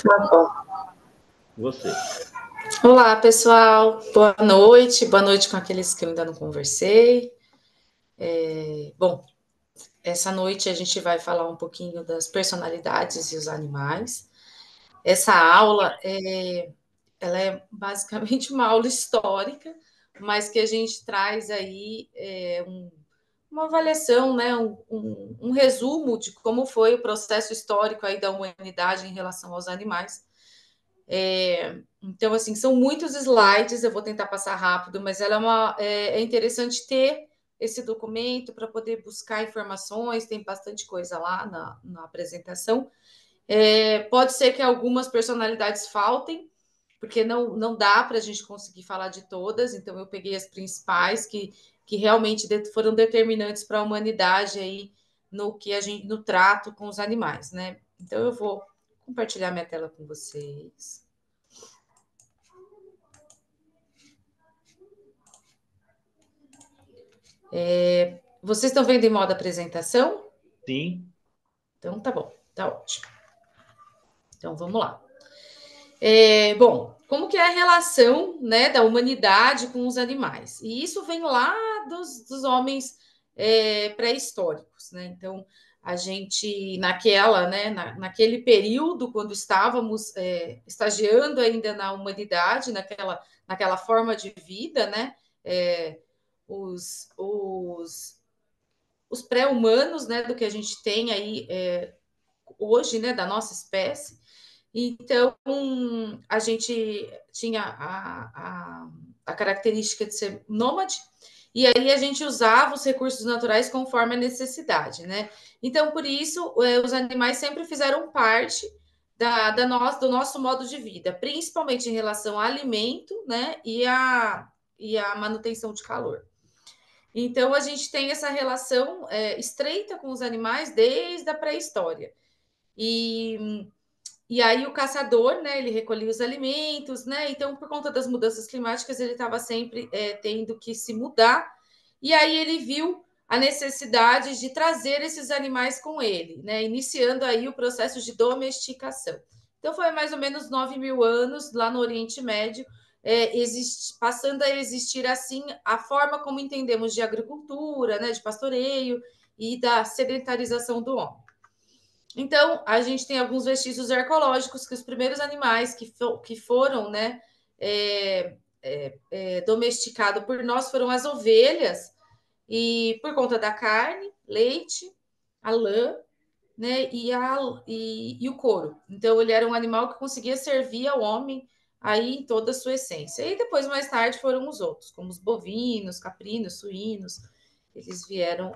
Tá bom. Você. Olá, pessoal. Boa noite. Boa noite com aqueles que eu ainda não conversei. Bom, essa noite a gente vai falar um pouquinho das personalidades e os animais. Essa aula ela é basicamente uma aula histórica, mas que a gente traz aí uma avaliação, né, um resumo de como foi o processo histórico aí da humanidade em relação aos animais. Então, assim, são muitos slides, eu vou tentar passar rápido, mas é interessante ter esse documento para poder buscar informações, tem bastante coisa lá na apresentação. Pode ser que algumas personalidades faltem, porque não dá para a gente conseguir falar de todas, então eu peguei as principais que realmente foram determinantes para a humanidade aí no trato com os animais, né? Então eu vou compartilhar minha tela com vocês. Vocês estão vendo em modo apresentação? Sim. Então tá bom, tá ótimo. Então vamos lá. Bom, como que é a relação, né, da humanidade com os animais? E isso vem lá dos homens pré-históricos, né? Então a gente naquele período quando estávamos estagiando ainda na humanidade, naquela forma de vida, né? Os pré-humanos, né, do que a gente tem aí hoje, né, da nossa espécie. Então, a gente tinha a característica de ser nômade, e aí a gente usava os recursos naturais conforme a necessidade, né? Então, por isso, os animais sempre fizeram parte do nosso modo de vida, principalmente em relação ao alimento, né, e a manutenção de calor. Então, a gente tem essa relação estreita com os animais desde a pré-história. E aí o caçador, né, ele recolhia os alimentos, né? Então, por conta das mudanças climáticas, ele estava sempre tendo que se mudar. E aí ele viu a necessidade de trazer esses animais com ele, né? Iniciando aí o processo de domesticação. Então, foi mais ou menos 9.000 anos lá no Oriente Médio, passando a existir assim a forma como entendemos de agricultura, né, de pastoreio e da sedentarização do homem. Então, a gente tem alguns vestígios arqueológicos que os primeiros animais que foram, né, domesticados por nós foram as ovelhas, e por conta da carne, leite, a lã, né, e o couro. Então, ele era um animal que conseguia servir ao homem aí em toda a sua essência. E depois, mais tarde, foram os outros, como os bovinos, caprinos, suínos, eles vieram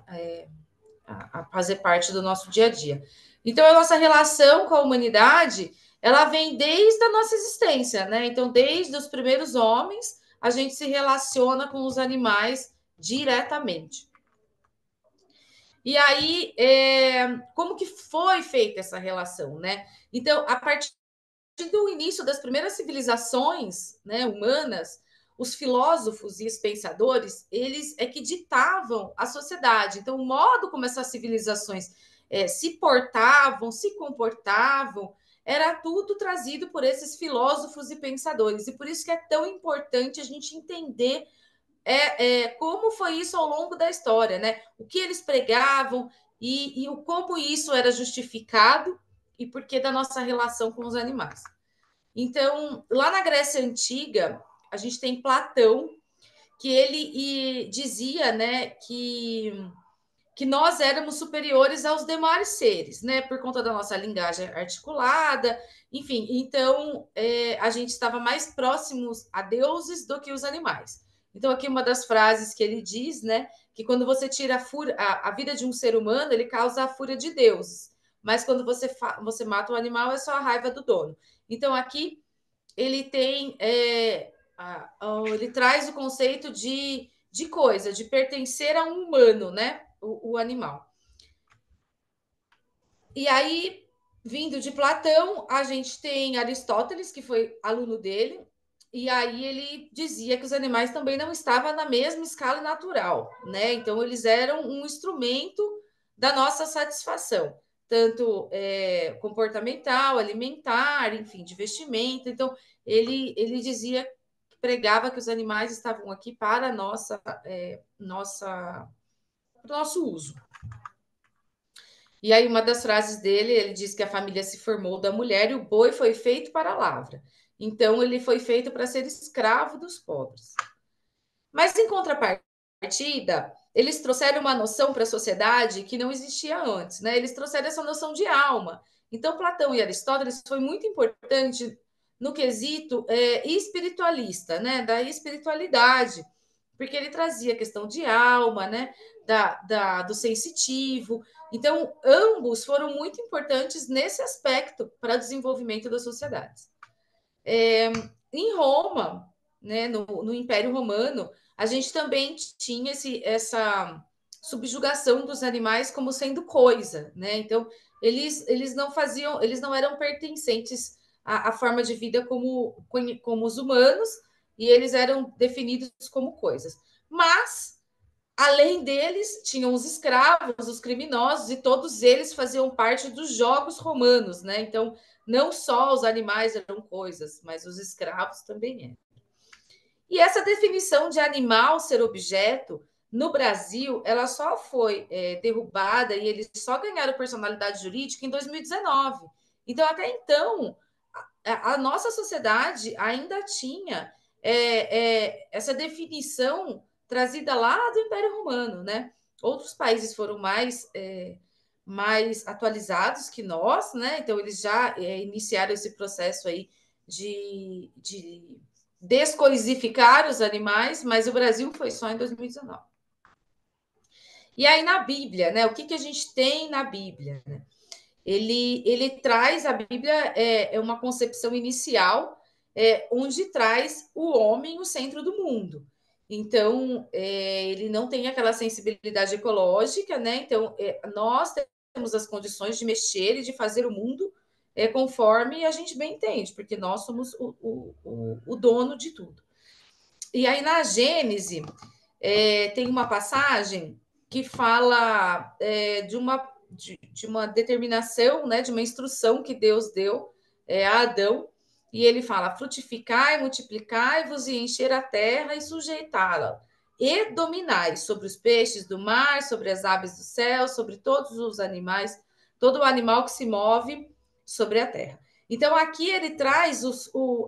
a fazer parte do nosso dia a dia. Então, a nossa relação com a humanidade, ela vem desde a nossa existência, né? Então, desde os primeiros homens, a gente se relaciona com os animais diretamente. E aí, como que foi feita essa relação, né? Então, a partir do início das primeiras civilizações, né, humanas, os filósofos e os pensadores, eles é que ditavam a sociedade. Então, o modo como essas civilizações se portavam, se comportavam, era tudo trazido por esses filósofos e pensadores. E por isso que é tão importante a gente entender como foi isso ao longo da história, né? O que eles pregavam e como isso era justificado e por que da nossa relação com os animais. Então, lá na Grécia Antiga, a gente tem Platão, que ele dizia, né, que nós éramos superiores aos demais seres, né, por conta da nossa linguagem articulada, enfim, então a gente estava mais próximos a deuses do que os animais. Então, aqui uma das frases que ele diz, né, que quando você tira a vida de um ser humano, ele causa a fúria de deuses, mas quando você mata o animal, é só a raiva do dono. Então, aqui ele tem ele traz o conceito de coisa, de pertencer a um humano, né? O animal. E aí, vindo de Platão, a gente tem Aristóteles, que foi aluno dele, e aí ele dizia que os animais também não estavam na mesma escala natural, né? Então, eles eram um instrumento da nossa satisfação. tanto comportamental, alimentar, enfim, de vestimenta. Então, ele dizia, pregava que os animais estavam aqui para o nosso uso. E aí, uma das frases dele, ele diz que a família se formou da mulher e o boi foi feito para a lavra. Então, ele foi feito para ser escravo dos pobres. Mas, em contrapartida, eles trouxeram uma noção para a sociedade que não existia antes, né? Eles trouxeram essa noção de alma. Então, Platão e Aristóteles foi muito importante no quesito espiritualista, né? Da espiritualidade, porque ele trazia a questão de alma, né? Do sensitivo. Então, ambos foram muito importantes nesse aspecto para o desenvolvimento das sociedades. Em Roma, né, no Império Romano, a gente também tinha essa subjugação dos animais como sendo coisa, né? Então, eles não eram pertencentes à forma de vida como os humanos, e eles eram definidos como coisas. Mas, além deles, tinham os escravos, os criminosos, e todos eles faziam parte dos jogos romanos, né? Então, não só os animais eram coisas, mas os escravos também eram. E essa definição de animal ser objeto, no Brasil, ela só foi derrubada e eles só ganharam personalidade jurídica em 2019. Então, até então, a nossa sociedade ainda tinha essa definição trazida lá do Império Romano, né? Outros países foram mais atualizados que nós, né? Então, eles já iniciaram esse processo aí de descoisificar os animais, mas o Brasil foi só em 2019. E aí, na Bíblia, né? O que a gente tem na Bíblia? Né? Ele traz, a Bíblia é uma concepção inicial, onde traz o homem no centro do mundo. Então, ele não tem aquela sensibilidade ecológica, né? Então, nós temos as condições de mexer e de fazer o mundo conforme a gente bem entende, porque nós somos o dono de tudo. E aí, na Gênese, tem uma passagem que fala de uma determinação, né, de uma instrução que Deus deu a Adão, e ele fala: frutificai, multiplicai-vos e encher a terra e sujeitá-la, e dominai sobre os peixes do mar, sobre as aves do céu, sobre todos os animais, todo o animal que se move sobre a terra. Então, aqui ele traz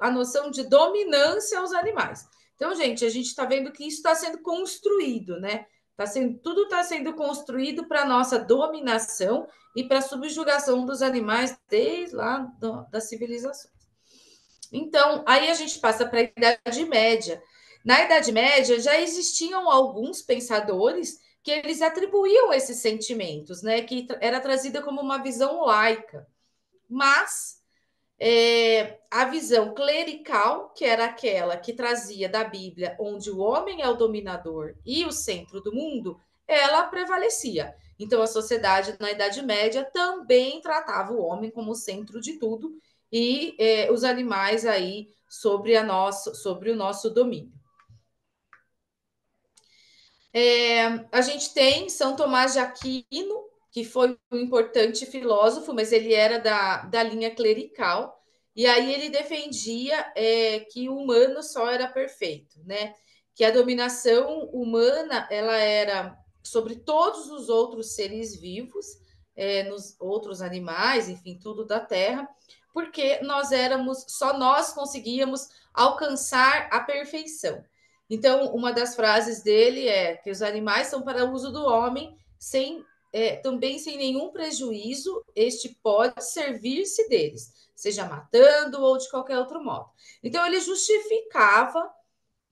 a noção de dominância aos animais. Então, gente, a gente está vendo que isso está sendo construído, né? Tudo está sendo construído para a nossa dominação e para a subjugação dos animais desde lá das civilizações. Então, aí a gente passa para a Idade Média. Na Idade Média já existiam alguns pensadores que eles atribuíam esses sentimentos, né? Que era trazida como uma visão laica. Mas a visão clerical, que era aquela que trazia da Bíblia, onde o homem é o dominador e o centro do mundo, ela prevalecia. Então, a sociedade na Idade Média também tratava o homem como o centro de tudo e os animais aí sobre o nosso domínio. A gente tem São Tomás de Aquino, que foi um importante filósofo, mas ele era da linha clerical, e aí ele defendia que o humano só era perfeito, né? Que a dominação humana ela era sobre todos os outros seres vivos, nos outros animais, enfim, tudo da terra, porque só nós conseguíamos alcançar a perfeição. Então, uma das frases dele é que os animais são para o uso do homem, também sem nenhum prejuízo, este pode servir-se deles, seja matando ou de qualquer outro modo. Então, ele justificava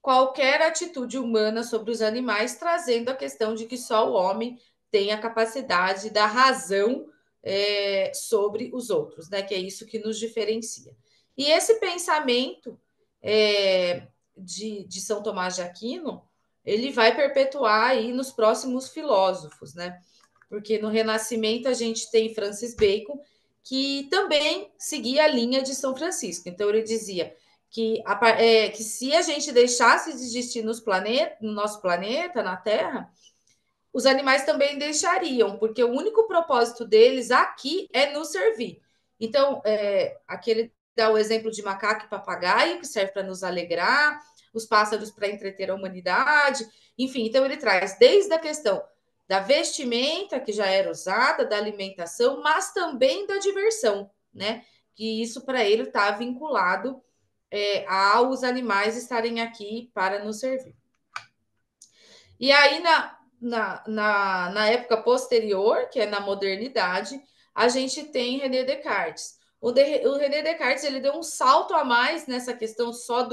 qualquer atitude humana sobre os animais, trazendo a questão de que só o homem tem a capacidade da razão sobre os outros, né? Que é isso que nos diferencia. E esse pensamento de São Tomás de Aquino, ele vai perpetuar aí nos próximos filósofos, né? Porque no Renascimento a gente tem Francis Bacon, que também seguia a linha de São Francisco. Então ele dizia que se a gente deixasse de existir no nosso planeta, na Terra, os animais também deixariam, porque o único propósito deles aqui é nos servir. Então, aqui ele dá o exemplo de macaco e papagaio, que serve para nos alegrar, os pássaros para entreter a humanidade, enfim, então ele traz desde a questão da vestimenta, que já era usada, da alimentação, mas também da diversão, né? Que isso para ele está vinculado aos animais estarem aqui para nos servir. E aí, na época posterior, que é na modernidade, a gente tem René Descartes. O René Descartes ele deu um salto a mais nessa questão só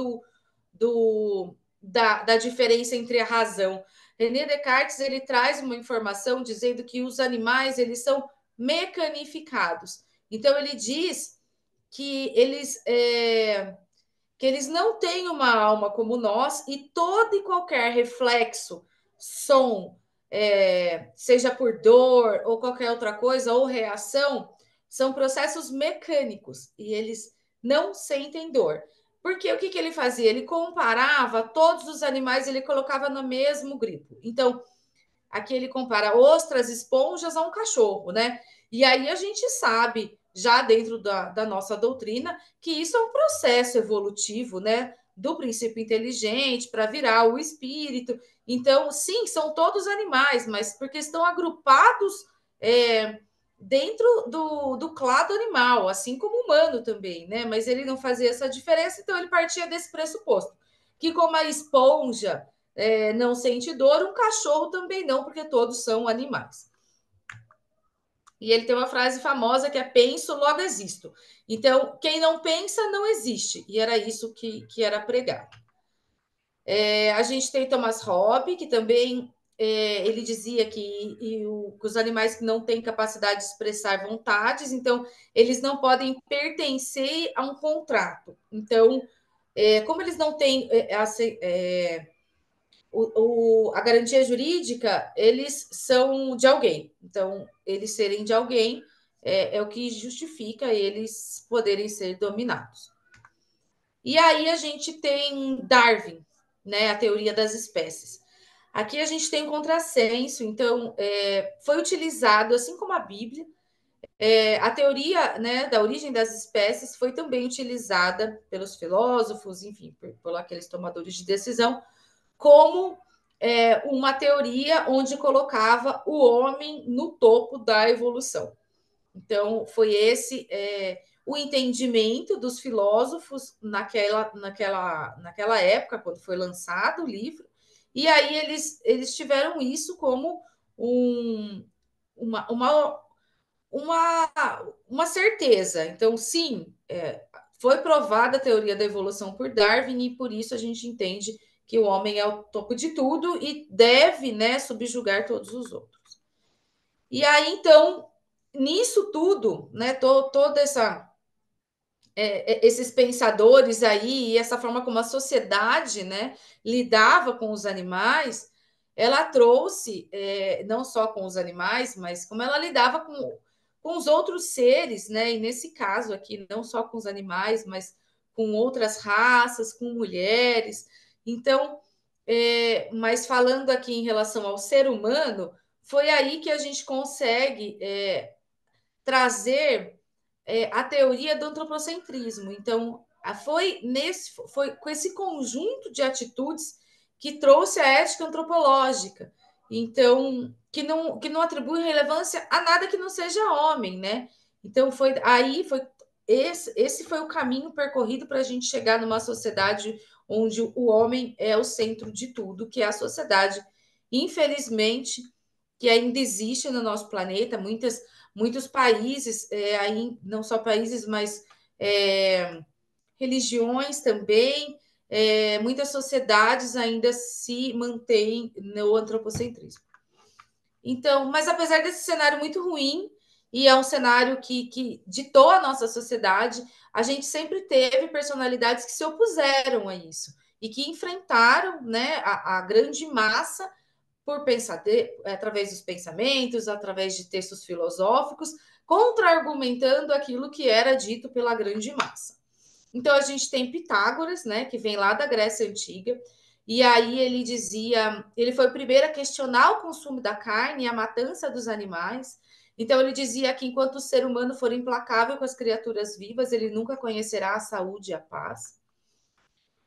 da diferença entre a razão. René Descartes ele traz uma informação dizendo que os animais eles são mecanificados. Então ele diz que eles não têm uma alma como nós e todo e qualquer reflexo, som, seja por dor ou qualquer outra coisa, ou reação, são processos mecânicos e eles não sentem dor. Porque o que ele fazia? Ele comparava todos os animais, ele colocava no mesmo grupo. Então, aqui ele compara ostras, esponjas a um cachorro, né? E aí a gente sabe, já dentro da nossa doutrina, que isso é um processo evolutivo, né? Do princípio inteligente para virar o espírito. Então, sim, são todos animais, mas porque estão agrupados dentro do clado animal, assim como o humano também, né? Mas ele não fazia essa diferença, então ele partia desse pressuposto. Que como a esponja não sente dor, um cachorro também não, porque todos são animais. E ele tem uma frase famosa que é penso, logo existo. Então, quem não pensa, não existe. E era isso que era pregado. A gente tem Thomas Hobbes, que também ele dizia que os animais que não têm capacidade de expressar vontades, então, eles não podem pertencer a um contrato. Então, como eles não têm a garantia jurídica, eles são de alguém. Então, eles serem de alguém é o que justifica eles poderem ser dominados. E aí a gente tem Darwin, né, a teoria das espécies. Aqui a gente tem um contrassenso, então foi utilizado, assim como a Bíblia, a teoria, né, da origem das espécies foi também utilizada pelos filósofos, enfim, por aqueles tomadores de decisão, como uma teoria onde colocava o homem no topo da evolução. Então, foi esse o entendimento dos filósofos naquela época, quando foi lançado o livro, e aí eles tiveram isso como uma certeza. Então, sim, foi provada a teoria da evolução por Darwin, e por isso a gente entende que o homem é o topo de tudo e deve, né, subjugar todos os outros. E aí, então, nisso tudo, né, toda esses pensadores aí e essa forma como a sociedade, né, lidava com os animais, ela trouxe não só com os animais, mas como ela lidava com os outros seres, né? E nesse caso aqui, não só com os animais, mas com outras raças, com mulheres. Então, mas falando aqui em relação ao ser humano, foi aí que a gente consegue trazer a teoria do antropocentrismo. Então, foi com esse conjunto de atitudes que trouxe a ética antropológica. Então, que não atribui relevância a nada que não seja homem, né? Então, esse foi o caminho percorrido para a gente chegar numa sociedade onde o homem é o centro de tudo, que é a sociedade, infelizmente, que ainda existe no nosso planeta, muitos países, aí, não só países, mas religiões também, muitas sociedades ainda se mantêm no antropocentrismo. Então, mas apesar desse cenário muito ruim, e é um cenário que ditou a nossa sociedade, a gente sempre teve personalidades que se opuseram a isso e que enfrentaram, né, a grande massa por pensar através dos pensamentos, através de textos filosóficos, contra-argumentando aquilo que era dito pela grande massa. Então a gente tem Pitágoras, né, que vem lá da Grécia Antiga, E aí ele dizia, ele foi o primeiro a questionar o consumo da carne e a matança dos animais. Então ele dizia que enquanto o ser humano for implacável com as criaturas vivas, ele nunca conhecerá a saúde e a paz.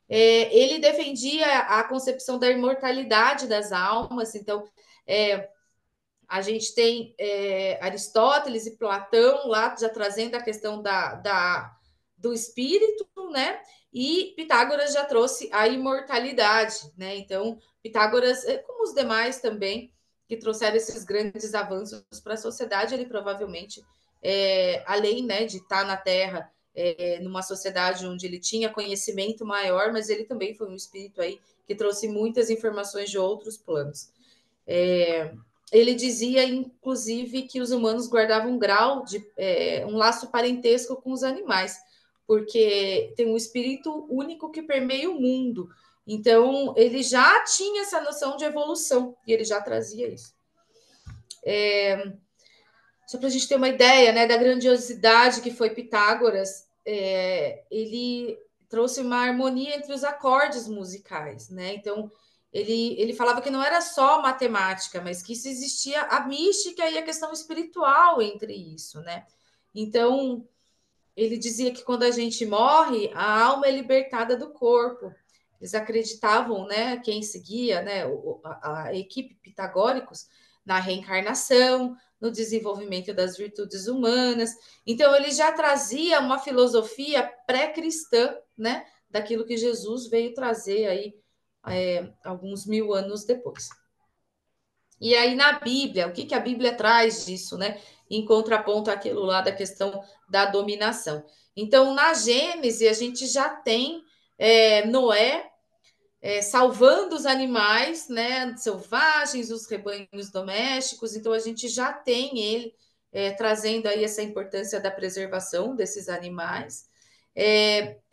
Ele defendia a concepção da imortalidade das almas. Então a gente tem Aristóteles e Platão lá já trazendo a questão do espírito, né? E Pitágoras já trouxe a imortalidade, né? Então, Pitágoras, como os demais também, que trouxeram esses grandes avanços para a sociedade, ele provavelmente, além, né, de estar na Terra, numa sociedade onde ele tinha conhecimento maior, mas ele também foi um espírito aí que trouxe muitas informações de outros planos. Ele dizia, inclusive, que os humanos guardavam um grau de um laço parentesco com os animais, porque tem um espírito único que permeia o mundo. Então, ele já tinha essa noção de evolução e ele já trazia isso. Só para a gente ter uma ideia, né, da grandiosidade que foi Pitágoras, ele trouxe uma harmonia entre os acordes musicais, né? Então, ele falava que não era só matemática, mas que isso existia a mística e a questão espiritual entre isso, né? Então, ele dizia que quando a gente morre, a alma é libertada do corpo. Eles acreditavam, né, quem seguia, né, a equipe pitagóricos, na reencarnação, no desenvolvimento das virtudes humanas. Então, ele já trazia uma filosofia pré-cristã, né, daquilo que Jesus veio trazer aí alguns 1000 anos depois. E aí, na Bíblia, o que a Bíblia traz disso, né? Em contraponto àquilo lá da questão da dominação. Então, na Gênese, a gente já tem Noé salvando os animais, né, selvagens, os rebanhos domésticos. Então, a gente já tem ele trazendo aí essa importância da preservação desses animais.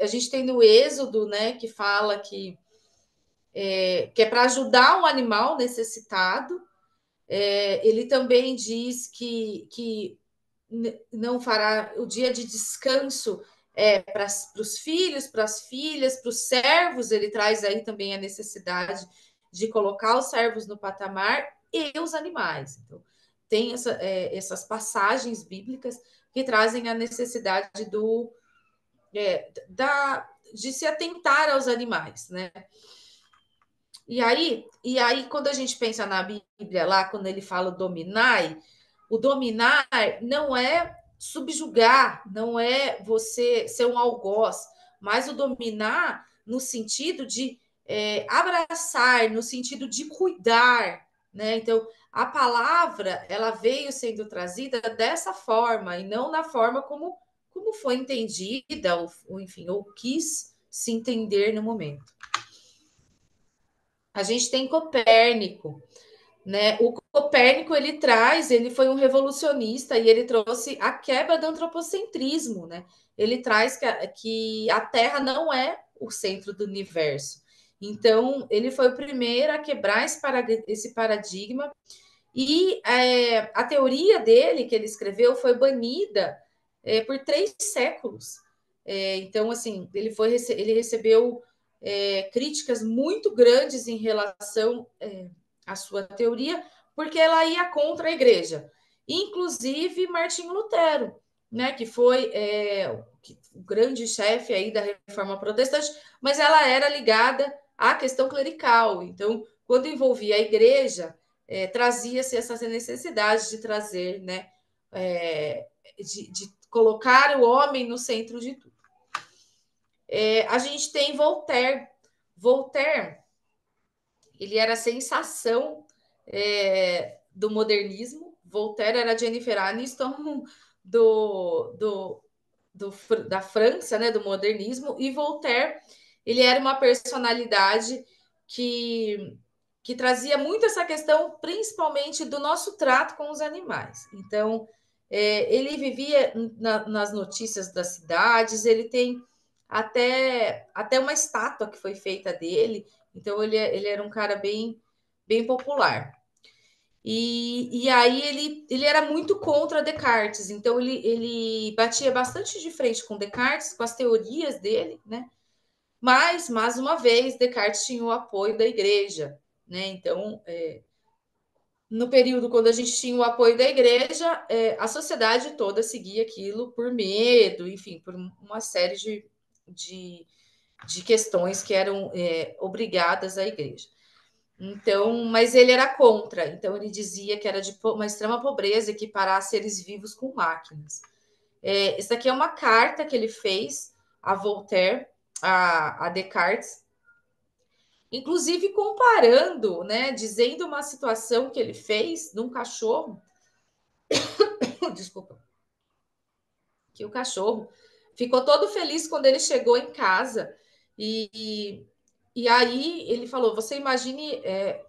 A gente tem no Êxodo, né, que fala que é para ajudar um animal necessitado. Ele também diz que não fará o dia de descanso para os filhos, para as filhas, para os servos. Ele traz aí também a necessidade de colocar os servos no patamar e os animais. Então, tem essas passagens bíblicas que trazem a necessidade de se atentar aos animais, né? E aí, quando a gente pensa na Bíblia, lá, quando ele fala dominai, o dominar não é subjugar, não é você ser um algoz, mas o dominar no sentido de abraçar, no sentido de cuidar, né? Então, a palavra, ela veio sendo trazida dessa forma, e não na forma como foi entendida, ou enfim, ou quis se entender no momento. A gente tem Copérnico, né? O Copérnico ele foi um revolucionista e ele trouxe a quebra do antropocentrismo, né? Ele traz que a Terra não é o centro do universo. Então, ele foi o primeiro a quebrar esse paradigma e a teoria dele que ele escreveu foi banida por 3 séculos. Então, assim, ele recebeu críticas muito grandes em relação à sua teoria, porque ela ia contra a igreja. Inclusive Martinho Lutero, né, que foi o grande chefe aí da Reforma Protestante, mas ela era ligada à questão clerical. Então, quando envolvia a igreja, trazia-se essa necessidade de trazer, né, de colocar o homem no centro de tudo. A gente tem Voltaire. Voltaire, ele era a sensação do modernismo. Voltaire era Jennifer Aniston da França, né, do modernismo. E Voltaire, ele era uma personalidade que trazia muito essa questão, principalmente do nosso trato com os animais. Então, ele vivia nas notícias das cidades, ele tem até uma estátua que foi feita dele. Então, ele era um cara bem, bem popular. E aí ele era muito contra Descartes, então ele batia bastante de frente com Descartes, com as teorias dele, né? Mas, mais uma vez, Descartes tinha o apoio da igreja, né? Então, no período quando a gente tinha o apoio da igreja, a sociedade toda seguia aquilo por medo, enfim, por uma série de questões que eram obrigadas à igreja. Então, mas ele era contra. Então, ele dizia que era de uma extrema pobreza equiparar seres vivos com máquinas. Essa aqui é uma carta que ele fez a Voltaire, a Descartes, inclusive comparando, né, dizendo uma situação que ele fez num cachorro, desculpa, que o cachorro ficou todo feliz quando ele chegou em casa e aí ele falou, você imagine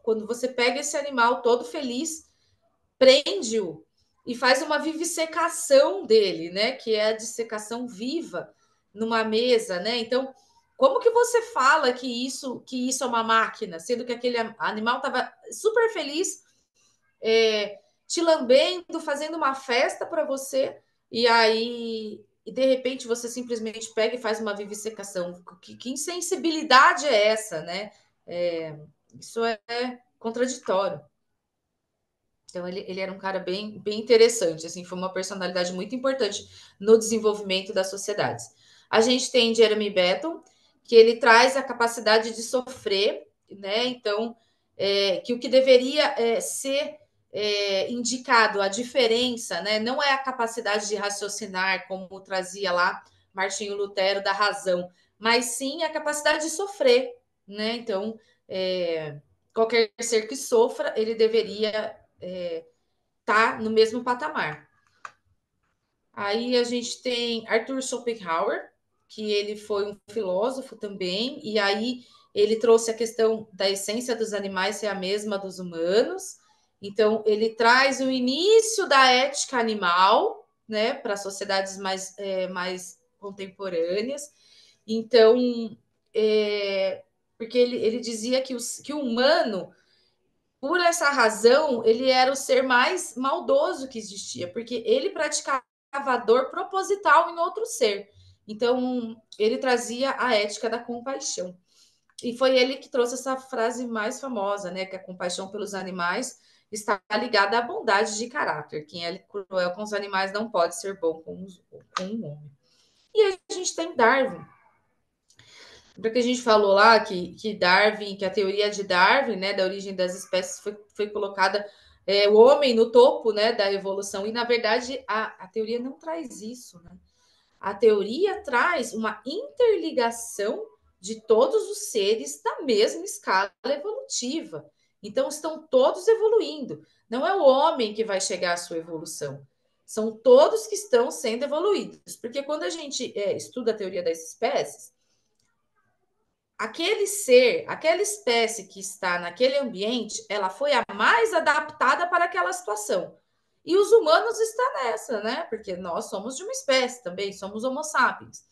quando você pega esse animal todo feliz, prende-o e faz uma vivisecação dele, né, que é a dissecação viva numa mesa, né? Então, como que você fala que isso é uma máquina, sendo que aquele animal estava super feliz, te lambendo, fazendo uma festa para você, e aí e de repente você simplesmente pega e faz uma vivisecação. Que insensibilidade é essa, né? Isso é contraditório. Então, ele era um cara bem interessante, assim, foi uma personalidade muito importante no desenvolvimento das sociedades. A gente tem Jeremy Bentham, que ele traz a capacidade de sofrer, né? Então, que o que deveria ser indicado, a diferença, né? Não é a capacidade de raciocinar, como trazia lá Martinho Lutero, da razão, mas sim a capacidade de sofrer, né? Então, qualquer ser que sofra, ele deveria tá no mesmo patamar. Aí a gente tem Arthur Schopenhauer, que ele foi um filósofo também, e aí ele trouxe a questão da essência dos animais ser a mesma dos humanos. Então, ele traz o início da ética animal, né, para sociedades mais contemporâneas. Então, porque ele dizia que o humano, por essa razão, ele era o ser mais maldoso que existia, porque ele praticava a dor proposital em outro ser. Então, ele trazia a ética da compaixão. E foi ele que trouxe essa frase mais famosa, né? Que a compaixão pelos animais está ligada à bondade de caráter. Quem é cruel com os animais não pode ser bom com um homem. E aí a gente tem Darwin, porque a gente falou lá que Darwin, que a teoria de Darwin, né, da origem das espécies, foi colocada o homem no topo, né, da evolução, e na verdade a teoria não traz isso, né? A teoria traz uma interligação de todos os seres da mesma escala evolutiva. Então, estão todos evoluindo. Não é o homem que vai chegar à sua evolução. São todos que estão sendo evoluídos. Porque quando a gente estuda a teoria das espécies, aquele ser, aquela espécie que está naquele ambiente, ela foi a mais adaptada para aquela situação. E os humanos estão nessa, né? Porque nós somos de uma espécie também, somos homo sapiens.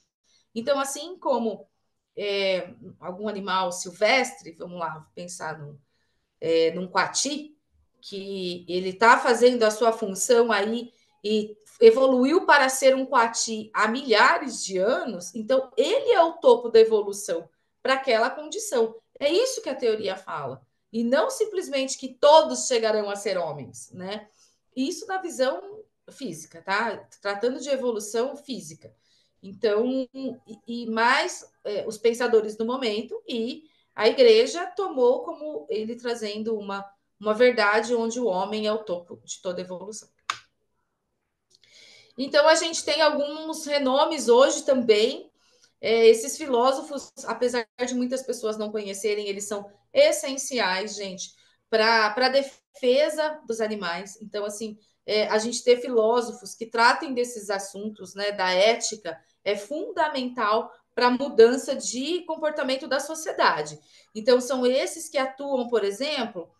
Então, assim como algum animal silvestre, vamos lá, pensar num coati, que ele está fazendo a sua função aí e evoluiu para ser um coati há milhares de anos, então ele é o topo da evolução para aquela condição. É isso que a teoria fala. E não simplesmente que todos chegarão a ser homens, né? Isso na visão física, tá? Tratando de evolução física. Então, e mais os pensadores do momento e a igreja tomou como ele trazendo uma verdade onde o homem é o topo de toda evolução. Então, a gente tem alguns renomes hoje também. Esses filósofos, apesar de muitas pessoas não conhecerem, eles são essenciais, gente, para a defesa dos animais. Então, assim, a gente ter filósofos que tratem desses assuntos, né, da ética, é fundamental para a mudança de comportamento da sociedade. Então, são esses que atuam, por exemplo,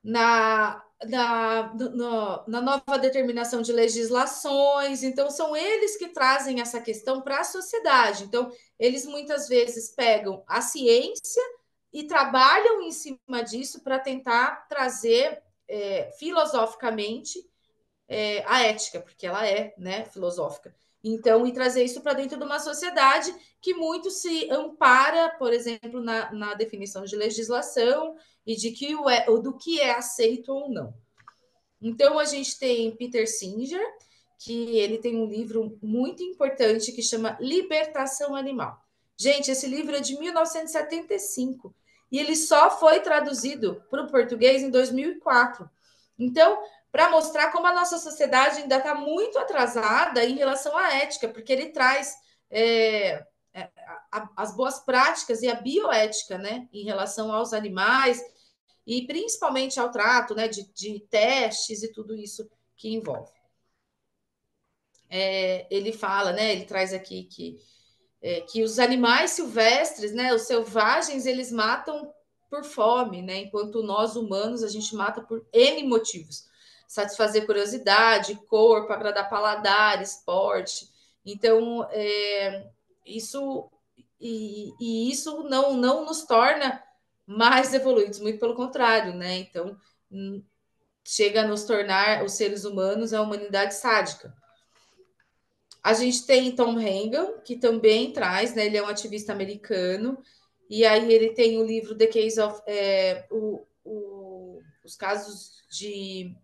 na nova determinação de legislações. Então, são eles que trazem essa questão para a sociedade. Então, eles muitas vezes pegam a ciência e trabalham em cima disso para tentar trazer filosoficamente a ética, porque ela é, né, filosófica. Então, e trazer isso para dentro de uma sociedade que muito se ampara, por exemplo, na definição de legislação e de que do que é aceito ou não. Então, a gente tem Peter Singer, que ele tem um livro muito importante que chama Libertação Animal. Gente, esse livro é de 1975 e ele só foi traduzido para o português em 2004. Então, para mostrar como a nossa sociedade ainda está muito atrasada em relação à ética, porque ele traz as boas práticas e a bioética, né, em relação aos animais e principalmente ao trato, né, de testes e tudo isso que envolve. Ele fala, né, ele traz aqui que os animais silvestres, né, os selvagens, eles matam por fome, né, enquanto nós humanos a gente mata por N motivos. Satisfazer curiosidade, corpo, agradar paladar, esporte. Então, isso isso não nos torna mais evoluídos, muito pelo contrário, né? Então, chega a nos tornar os seres humanos a humanidade sádica. A gente tem Tom Hengen, que também traz, né? Ele é um ativista americano, e aí ele tem o livro The Case of os casos de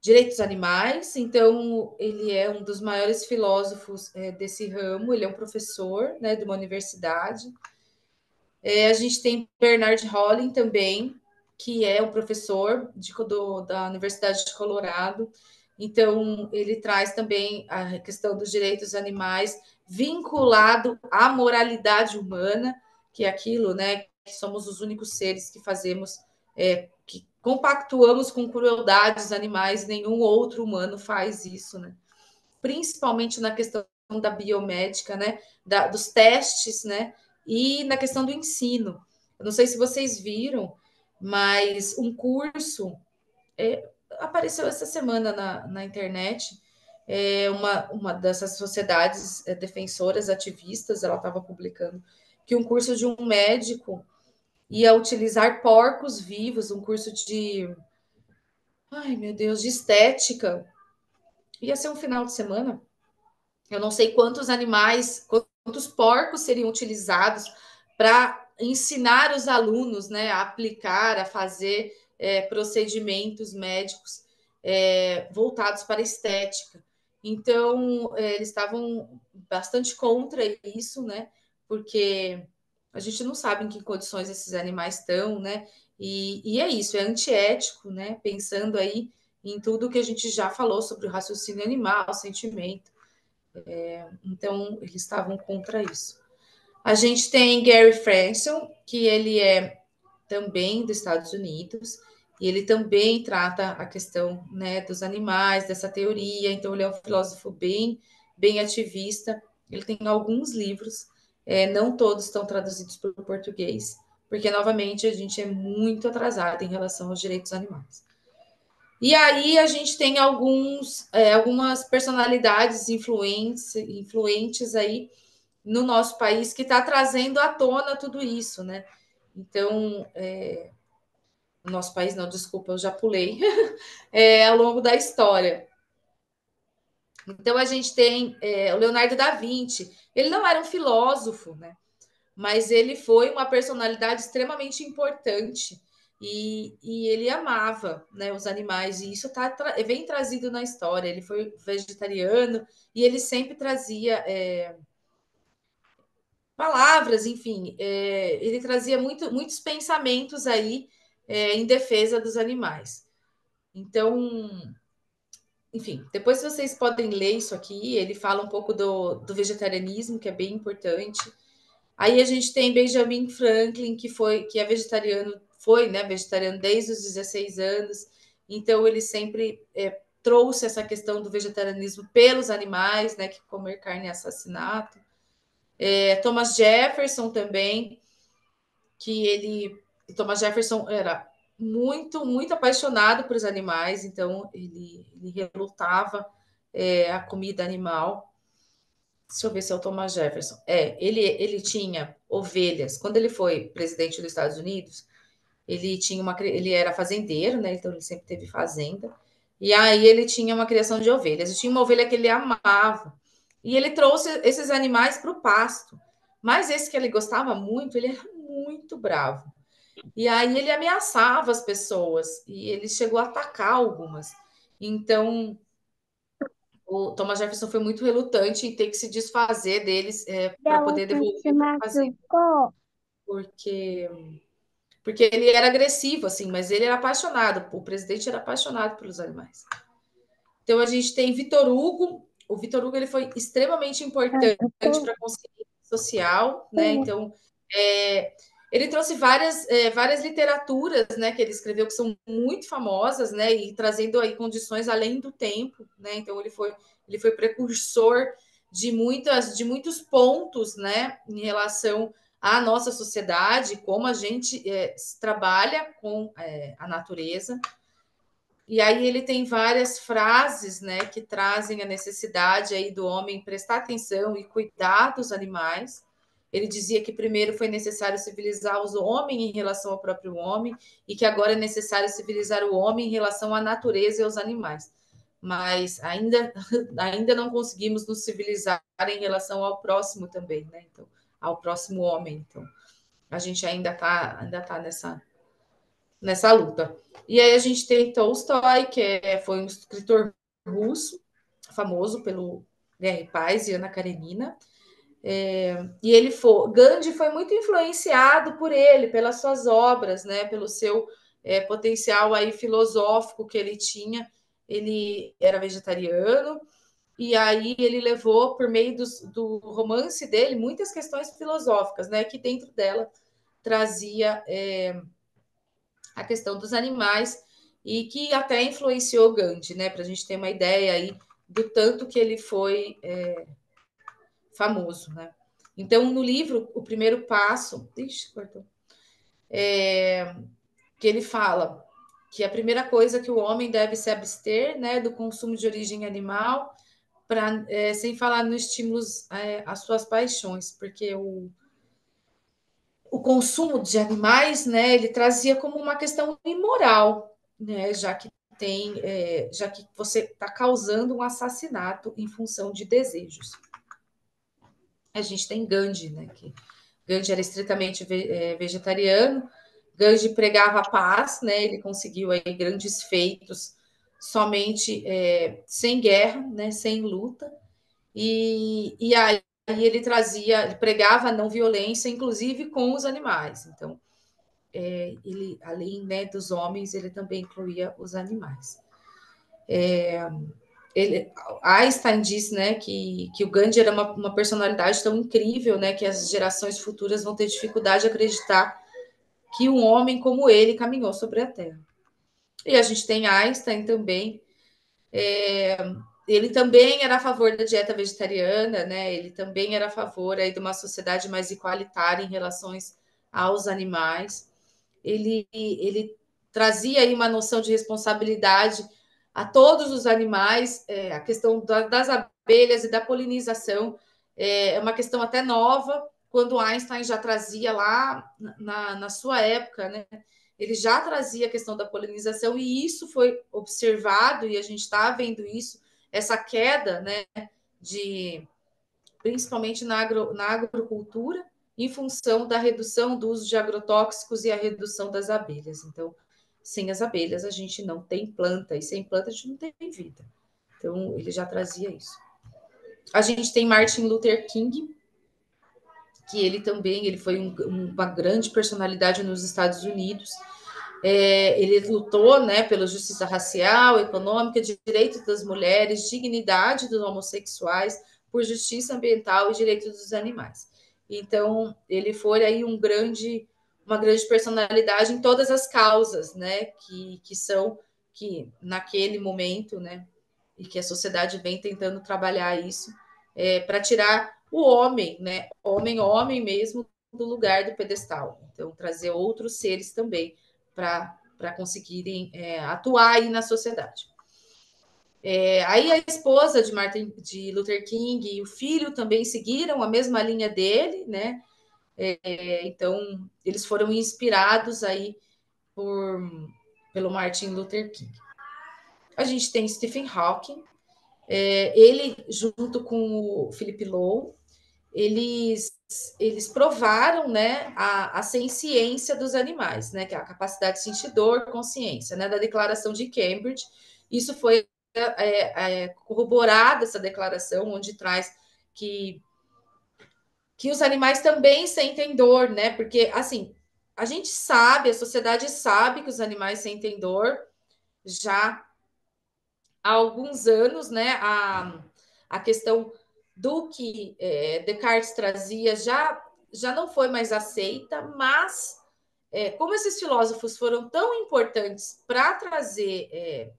direitos animais. Então, ele é um dos maiores filósofos desse ramo, ele é um professor, né, de uma universidade. A gente tem Bernard Holling também, que é um professor da Universidade de Colorado. Então, ele traz também a questão dos direitos animais vinculado à moralidade humana, que é aquilo, né, que somos os únicos seres que fazemos, que compactuamos com crueldades animais, nenhum outro humano faz isso, né? Principalmente na questão da biomédica, né, dos testes, né, e na questão do ensino. Eu não sei se vocês viram, mas um curso apareceu essa semana na internet. Uma dessas sociedades defensoras, ativistas, ela estava publicando que um curso de um médico ia utilizar porcos vivos, um curso ai meu Deus, de estética. Ia ser um final de semana. Eu não sei quantos animais, quantos porcos seriam utilizados para ensinar os alunos, né, a aplicar, a fazer procedimentos médicos voltados para a estética. Então, eles estavam bastante contra isso, né, porque a gente não sabe em que condições esses animais estão, né, e é isso, é antiético, né, pensando aí em tudo que a gente já falou sobre o raciocínio animal, o sentimento. Então, eles estavam contra isso. A gente tem Gary Franson, que ele é também dos Estados Unidos, e ele também trata a questão, né, dos animais, dessa teoria. Então, ele é um filósofo bem ativista. Ele tem alguns livros, não todos estão traduzidos para o português, porque, novamente, a gente é muito atrasado em relação aos direitos animais. E aí a gente tem algumas personalidades influentes aí no nosso país que está trazendo à tona tudo isso, né? Então, no nosso país, não, desculpa, eu já pulei, ao longo da história. Então, a gente tem o Leonardo da Vinci. Ele não era um filósofo, né? Mas ele foi uma personalidade extremamente importante e ele amava, né, os animais, e isso vem trazido na história. Ele foi vegetariano e ele sempre trazia palavras, enfim, ele trazia muitos pensamentos aí em defesa dos animais. Então, enfim, depois vocês podem ler isso aqui. Ele fala um pouco do vegetarianismo, que é bem importante. Aí a gente tem Benjamin Franklin, que é vegetariano, foi, né, vegetariano desde os 16 anos. Então ele sempre trouxe essa questão do vegetarianismo pelos animais, né, que comer carne é assassinato. Thomas Jefferson também, Thomas Jefferson era muito apaixonado por os animais, então ele relutava a comida animal. Deixa eu ver se é o Thomas Jefferson. Ele tinha ovelhas. Quando ele foi presidente dos Estados Unidos, ele era fazendeiro, né? Então ele sempre teve fazenda. E aí ele tinha uma criação de ovelhas. E tinha uma ovelha que ele amava. E ele trouxe esses animais para o pasto. Mas esse que ele gostava muito, ele era muito bravo. E aí ele ameaçava as pessoas e ele chegou a atacar algumas. Então, o Thomas Jefferson foi muito relutante em ter que se desfazer deles para poder devolver para a fazenda, porque ele era agressivo assim, mas ele era apaixonado. O presidente era apaixonado pelos animais. Então a gente tem Vitor Hugo. O Vitor Hugo ele foi extremamente importante para a consciência social, né? Então é, ele trouxe várias literaturas, né, que ele escreveu que são muito famosas, né, e trazendo aí condições além do tempo, né? Então ele foi precursor de muitos pontos, né, em relação à nossa sociedade, como a gente trabalha com a natureza. E aí ele tem várias frases, né, que trazem a necessidade aí do homem prestar atenção e cuidar dos animais. Ele dizia que primeiro foi necessário civilizar os homens em relação ao próprio homem e que agora é necessário civilizar o homem em relação à natureza e aos animais. Mas ainda não conseguimos nos civilizar em relação ao próximo também, né? Então, ao próximo homem. Então, a gente ainda tá nessa luta. E aí a gente tem Tolstói, que foi um escritor russo, famoso pelo Guerra e Paz e Ana Karenina. E Gandhi foi muito influenciado por ele, pelas suas obras, né, pelo seu potencial aí filosófico que ele tinha. Ele era vegetariano, e aí ele levou, por meio do romance dele, muitas questões filosóficas, né, que dentro dela trazia a questão dos animais e que até influenciou Gandhi, né? Para a gente ter uma ideia aí do tanto que ele foi famoso, né? Então, no livro, o primeiro passo, cortou, que ele fala que a primeira coisa que o homem deve se abster, né, do consumo de origem animal, sem falar nos estímulos às suas paixões, porque o consumo de animais, né, ele trazia como uma questão imoral, né, já que você está causando um assassinato em função de desejos. A gente tem Gandhi, né, que Gandhi era estritamente vegetariano, Gandhi pregava a paz, né, ele conseguiu aí grandes feitos somente sem guerra, né, sem luta, e aí ele pregava a não violência, inclusive com os animais. Então, ele, além, né, dos homens, ele também incluía os animais. Einstein disse, né, que o Gandhi era uma personalidade tão incrível, né, que as gerações futuras vão ter dificuldade de acreditar que um homem como ele caminhou sobre a Terra. E a gente tem Einstein também. Ele também era a favor da dieta vegetariana, né? Ele também era a favor aí de uma sociedade mais igualitária em relação aos animais. Ele trazia aí uma noção de responsabilidade a todos os animais, a questão das abelhas e da polinização é uma questão até nova, quando Einstein já trazia lá na sua época, né? Ele já trazia a questão da polinização e isso foi observado e a gente está vendo isso, essa queda, né, principalmente na agrocultura, em função da redução do uso de agrotóxicos e a redução das abelhas. Então, sem as abelhas, a gente não tem planta, e sem planta, a gente não tem vida. Então, ele já trazia isso. A gente tem Martin Luther King, que ele foi uma grande personalidade nos Estados Unidos. Ele lutou, né, pela justiça racial, econômica, direitos das mulheres, dignidade dos homossexuais, por justiça ambiental e direitos dos animais. Então, ele foi aí uma grande personalidade em todas as causas, né, que naquele momento, né, e que a sociedade vem tentando trabalhar isso para tirar o homem, né, homem mesmo, do lugar do pedestal. Então, trazer outros seres também para conseguirem atuar aí na sociedade. Aí a esposa de Luther King e o filho também seguiram a mesma linha dele, né? Então, eles foram inspirados aí pelo Martin Luther King. A gente tem Stephen Hawking, Ele, junto com o Philip Lowe, eles, eles provaram, né, a senciência dos animais, né, que é a capacidade de sentir dor, consciência, né, da Declaração de Cambridge. Isso foi corroborada, essa declaração, onde traz que os animais também sentem dor, né, porque, assim, a gente sabe, a sociedade sabe que os animais sentem dor já há alguns anos, né, a questão do que Descartes trazia já não foi mais aceita, mas como esses filósofos foram tão importantes para trazer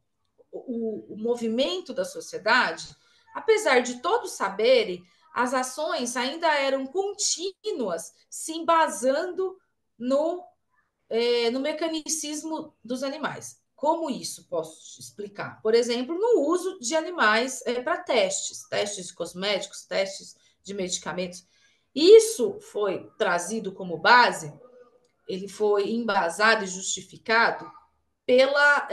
o movimento da sociedade, apesar de todos saberem, as ações ainda eram contínuas, se embasando no mecanicismo dos animais. Como isso posso explicar? Por exemplo, no uso de animais para testes de cosméticos, testes de medicamentos. Isso foi trazido como base, ele foi embasado e justificado pela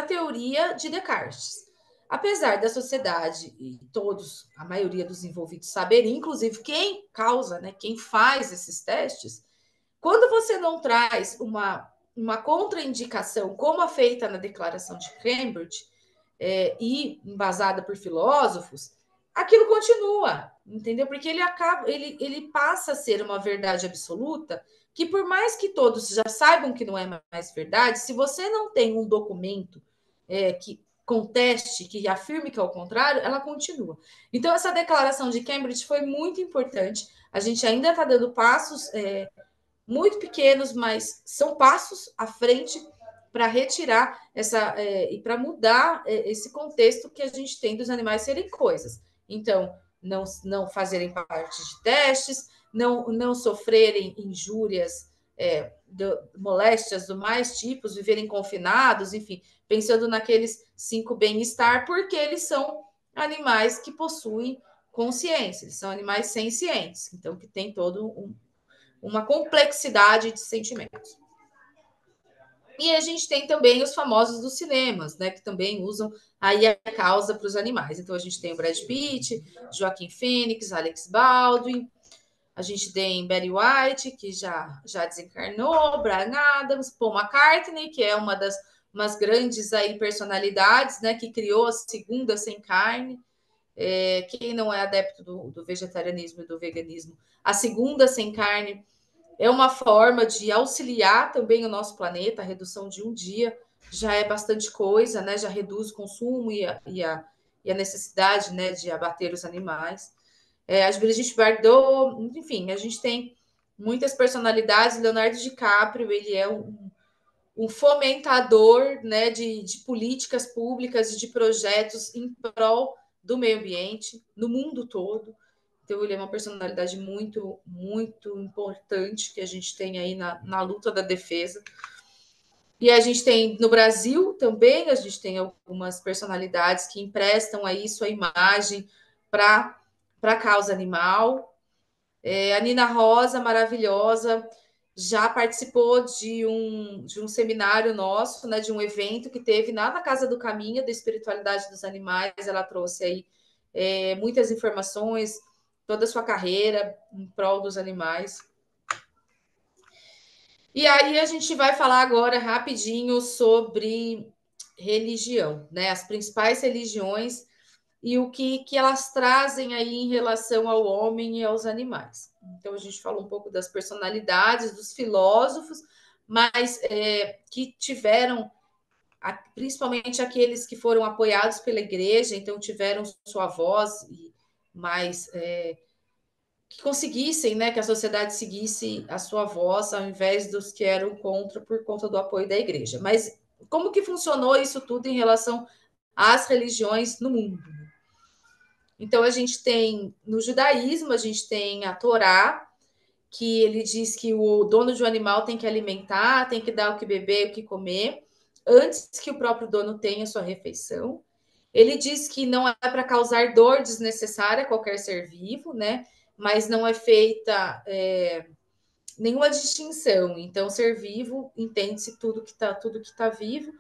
teoria de Descartes. Apesar da sociedade e todos, a maioria dos envolvidos saberem, inclusive quem causa, né, quem faz esses testes, quando você não traz uma contraindicação como a feita na Declaração de Cambridge e embasada por filósofos, aquilo continua, entendeu? Porque ele passa a ser uma verdade absoluta que, por mais que todos já saibam que não é mais verdade, se você não tem um documento que conteste, que afirme que é o contrário, ela continua. Então, essa declaração de Cambridge foi muito importante. A gente ainda está dando passos muito pequenos, mas são passos à frente para retirar e para mudar esse contexto que a gente tem dos animais serem coisas. Então, não fazerem parte de testes, não sofrerem injúrias, moléstias do mais tipos, viverem confinados, enfim, pensando naqueles 5 bem-estar, porque eles são animais que possuem consciência, eles são animais sencientes, então que tem todo uma complexidade de sentimentos. E a gente tem também os famosos dos cinemas, né, que também usam aí a causa para os animais. Então a gente tem o Brad Pitt, Joaquim Phoenix, Alex Baldwin, a gente tem Betty White, que já desencarnou, Bryan Adams, Paul McCartney, que é umas grandes aí personalidades, né, que criou a segunda sem carne. Quem não é adepto do vegetarianismo e do veganismo, a segunda sem carne é uma forma de auxiliar também o nosso planeta, a redução de um dia já é bastante coisa, né? Já reduz o consumo e a necessidade, né, de abater os animais. A Brigitte Bardot, enfim, a gente tem muitas personalidades. Leonardo DiCaprio, ele é um fomentador, né, de políticas públicas e de projetos em prol do meio ambiente no mundo todo. Então, ele é uma personalidade muito, muito importante que a gente tem aí na luta da defesa. E a gente tem no Brasil também, a gente tem algumas personalidades que emprestam aí sua imagem para a causa animal. A Nina Rosa, maravilhosa, já participou de um seminário nosso, né, de um evento que teve lá na Casa do Caminho, da Espiritualidade dos Animais. Ela trouxe aí muitas informações, toda a sua carreira em prol dos animais. E aí a gente vai falar agora rapidinho sobre religião, né? As principais religiões e o que elas trazem aí em relação ao homem e aos animais. Então a gente falou um pouco das personalidades, dos filósofos, mas que tiveram, principalmente aqueles que foram apoiados pela igreja, então tiveram sua voz mais que conseguissem, né, que a sociedade seguisse a sua voz ao invés dos que eram contra por conta do apoio da igreja. Mas como que funcionou isso tudo em relação às religiões no mundo? Então a gente tem no judaísmo, a gente tem a Torá, que ele diz que o dono de um animal tem que alimentar, tem que dar o que beber, o que comer, antes que o próprio dono tenha sua refeição. Ele diz que não é para causar dor desnecessária a qualquer ser vivo, né? Mas não é feita nenhuma distinção. Então, ser vivo entende-se tudo que tá vivo,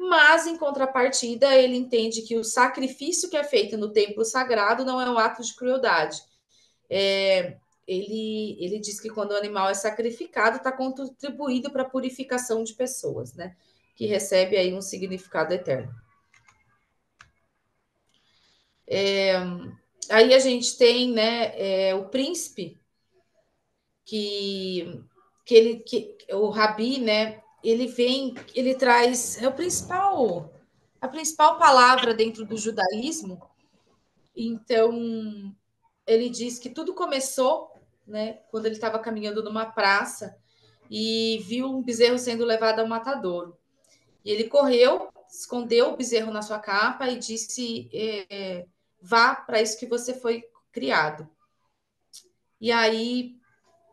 mas, em contrapartida, ele entende que o sacrifício que é feito no templo sagrado não é um ato de crueldade. Ele diz que quando o animal é sacrificado, está contribuído para a purificação de pessoas, né? Que recebe aí um significado eterno. Aí a gente tem, né, o príncipe, que o Rabi, né, ele traz a principal palavra dentro do judaísmo. Então, ele diz que tudo começou, né, quando ele estava caminhando numa praça e viu um bezerro sendo levado ao matadouro. E ele correu, escondeu o bezerro na sua capa e disse: vá para isso que você foi criado. E aí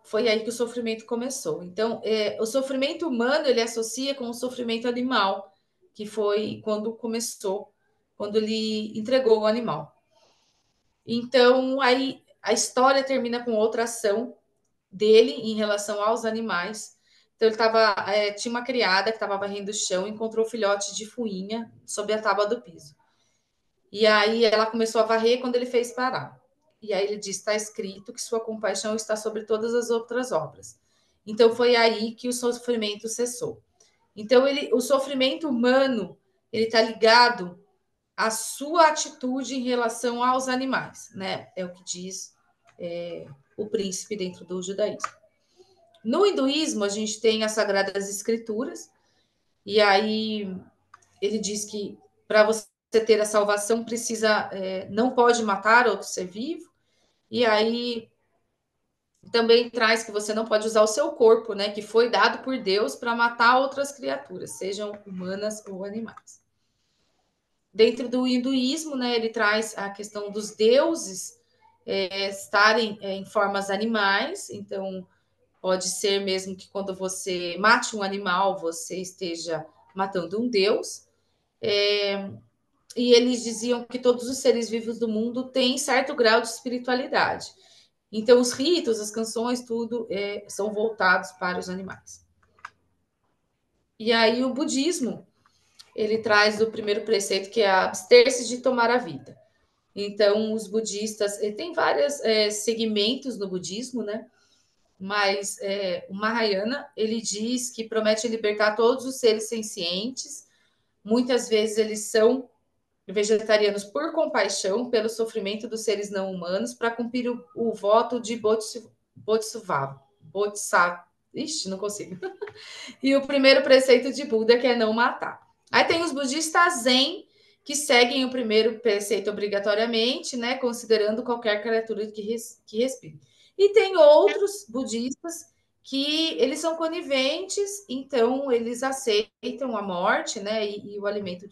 foi aí que o sofrimento começou. Então, o sofrimento humano ele associa com o sofrimento animal, que foi quando começou, quando ele entregou o animal. Então, aí a história termina com outra ação dele em relação aos animais. Então, tinha uma criada que estava varrendo o chão e encontrou um filhote de fuinha sob a tábua do piso. E aí ela começou a varrer quando ele fez parar. E aí ele diz: está escrito que sua compaixão está sobre todas as outras obras. Então foi aí que o sofrimento cessou. Então o sofrimento humano ele está ligado à sua atitude em relação aos animais, né? É o que diz o príncipe dentro do judaísmo. No hinduísmo a gente tem as sagradas escrituras e aí ele diz que para você ter a salvação precisa não pode matar outro ser vivo. E aí também traz que você não pode usar o seu corpo, né, que foi dado por Deus para matar outras criaturas, sejam humanas ou animais. Dentro do hinduísmo, né, ele traz a questão dos deuses estarem em formas animais, então pode ser mesmo que quando você mate um animal, você esteja matando um deus. E eles diziam que todos os seres vivos do mundo têm certo grau de espiritualidade. Então, os ritos, as canções, tudo são voltados para os animais. E aí, o budismo, ele traz o primeiro preceito, que é abster-se de tomar a vida. Então, os budistas, tem vários segmentos no budismo, né? Mas o Mahayana, ele diz que promete libertar todos os seres sencientes. Muitas vezes eles são vegetarianos por compaixão pelo sofrimento dos seres não humanos para cumprir o voto de Bodhisattva. Ixi, não consigo. E o primeiro preceito de Buda, que é não matar. Aí tem os budistas Zen, que seguem o primeiro preceito obrigatoriamente, né, considerando qualquer criatura que respire. E tem outros budistas que eles são coniventes, então eles aceitam a morte, né, e o alimento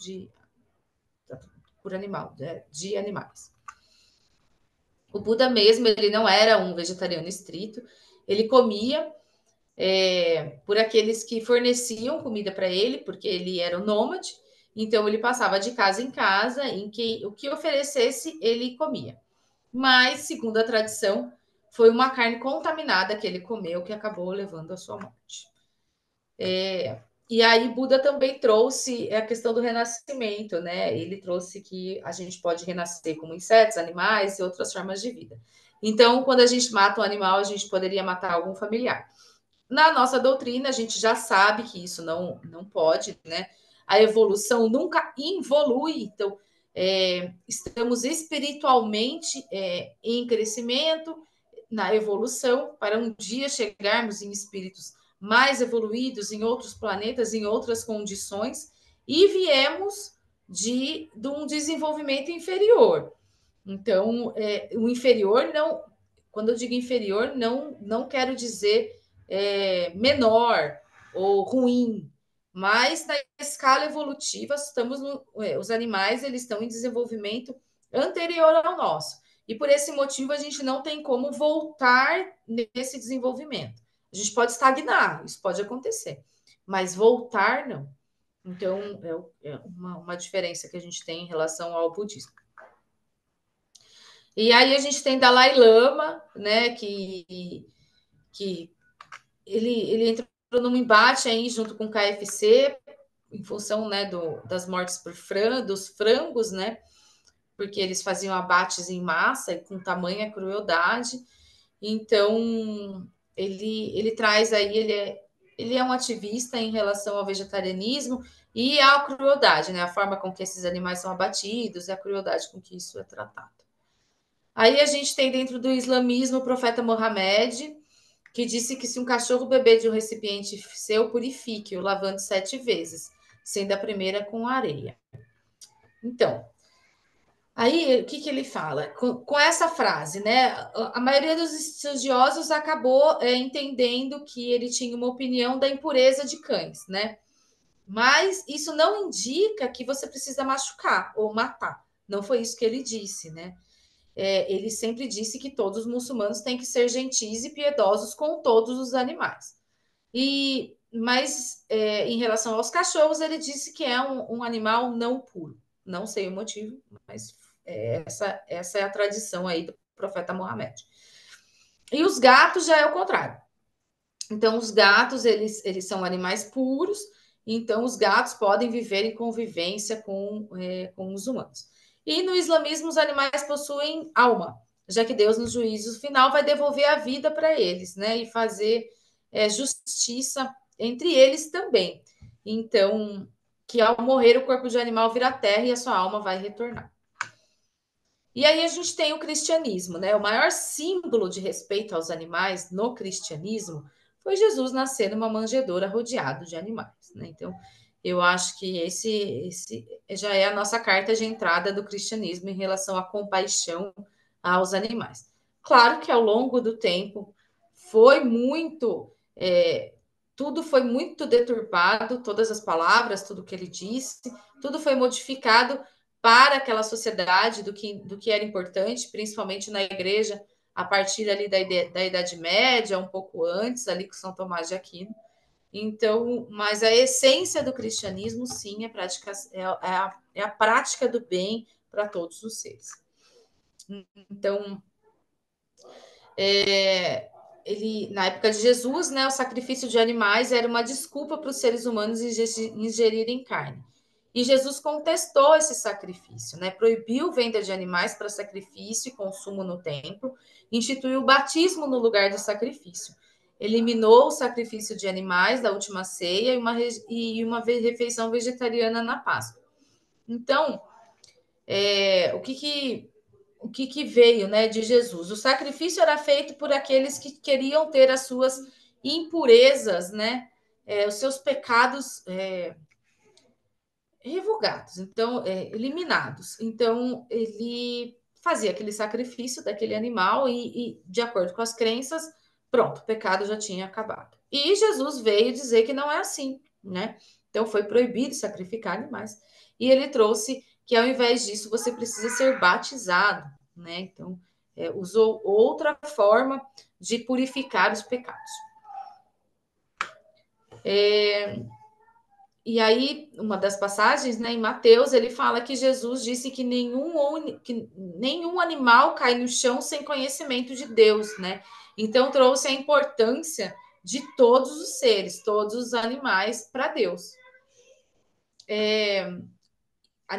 por animal, de animais. O Buda mesmo, ele não era um vegetariano estrito, ele comia por aqueles que forneciam comida para ele, porque ele era um nômade, então ele passava de casa em casa, em que o que oferecesse, ele comia. Mas, segundo a tradição, foi uma carne contaminada que ele comeu que acabou levando à sua morte. E aí Buda também trouxe a questão do renascimento, né? Ele trouxe que a gente pode renascer como insetos, animais e outras formas de vida. Então, quando a gente mata um animal, a gente poderia matar algum familiar. Na nossa doutrina, a gente já sabe que isso não pode, né? A evolução nunca involui, então estamos espiritualmente em crescimento, na evolução, para um dia chegarmos em espíritos mais evoluídos em outros planetas, em outras condições, e viemos de um desenvolvimento inferior. Então, o inferior não, quando eu digo inferior, não quero dizer menor ou ruim, mas na escala evolutiva os animais eles estão em desenvolvimento anterior ao nosso. E por esse motivo a gente não tem como voltar nesse desenvolvimento. A gente pode estagnar, isso pode acontecer, mas voltar não. Então, é uma diferença que a gente tem em relação ao budismo. E aí a gente tem Dalai Lama, né, que ele entrou num embate aí junto com o KFC, em função, né, das mortes dos frangos, né, porque eles faziam abates em massa e com tamanha crueldade. Então, ele traz aí, ele é um ativista em relação ao vegetarianismo e à crueldade, né? A forma com que esses animais são abatidos e a crueldade com que isso é tratado. Aí a gente tem dentro do islamismo o profeta Mohammed, que disse que se um cachorro beber de um recipiente seu, purifique-o, lavando 7 vezes, sendo a primeira com areia. Então, aí, o que ele fala? Com essa frase, né? A maioria dos estudiosos acabou entendendo que ele tinha uma opinião da impureza de cães, né? Mas isso não indica que você precisa machucar ou matar. Não foi isso que ele disse, né? Ele sempre disse que todos os muçulmanos têm que ser gentis e piedosos com todos os animais. Mas em relação aos cachorros, ele disse que é um animal não puro. Não sei o motivo, mas essa é a tradição aí do profeta Mohammed. E os gatos já é o contrário. Então, os gatos, eles são animais puros, então os gatos podem viver em convivência com os humanos. E no islamismo, os animais possuem alma, já que Deus, no juízo final, vai devolver a vida para eles, né? E fazer justiça entre eles também. Então, que ao morrer, o corpo de animal vira terra e a sua alma vai retornar. E aí a gente tem o cristianismo, né? O maior símbolo de respeito aos animais no cristianismo foi Jesus nascer numa manjedoura rodeado de animais, né? Então, eu acho que esse já é a nossa carta de entrada do cristianismo em relação à compaixão aos animais. Claro que ao longo do tempo foi muito, tudo foi muito deturpado, todas as palavras, tudo que ele disse, tudo foi modificado para aquela sociedade do que era importante, principalmente na igreja, a partir ali da Idade Média, um pouco antes, ali com São Tomás de Aquino. Então, mas a essência do cristianismo, sim, é a prática do bem para todos os seres. Então, na época de Jesus, né, o sacrifício de animais era uma desculpa para os seres humanos ingerirem carne. E Jesus contestou esse sacrifício, né? Proibiu venda de animais para sacrifício e consumo no templo, instituiu o batismo no lugar do sacrifício, eliminou o sacrifício de animais da última ceia e uma refeição vegetariana na Páscoa. Então, o que veio, né, de Jesus? O sacrifício era feito por aqueles que queriam ter as suas impurezas, né, os seus pecados revogados, então eliminados. Então ele fazia aquele sacrifício daquele animal e de acordo com as crenças, pronto, o pecado já tinha acabado. E Jesus veio dizer que não é assim, né? Então foi proibido sacrificar animais. E ele trouxe que ao invés disso você precisa ser batizado, né? Então usou outra forma de purificar os pecados. E aí, uma das passagens, né, em Mateus, ele fala que Jesus disse que nenhum animal cai no chão sem conhecimento de Deus, né? Então, trouxe a importância de todos os seres, todos os animais para Deus.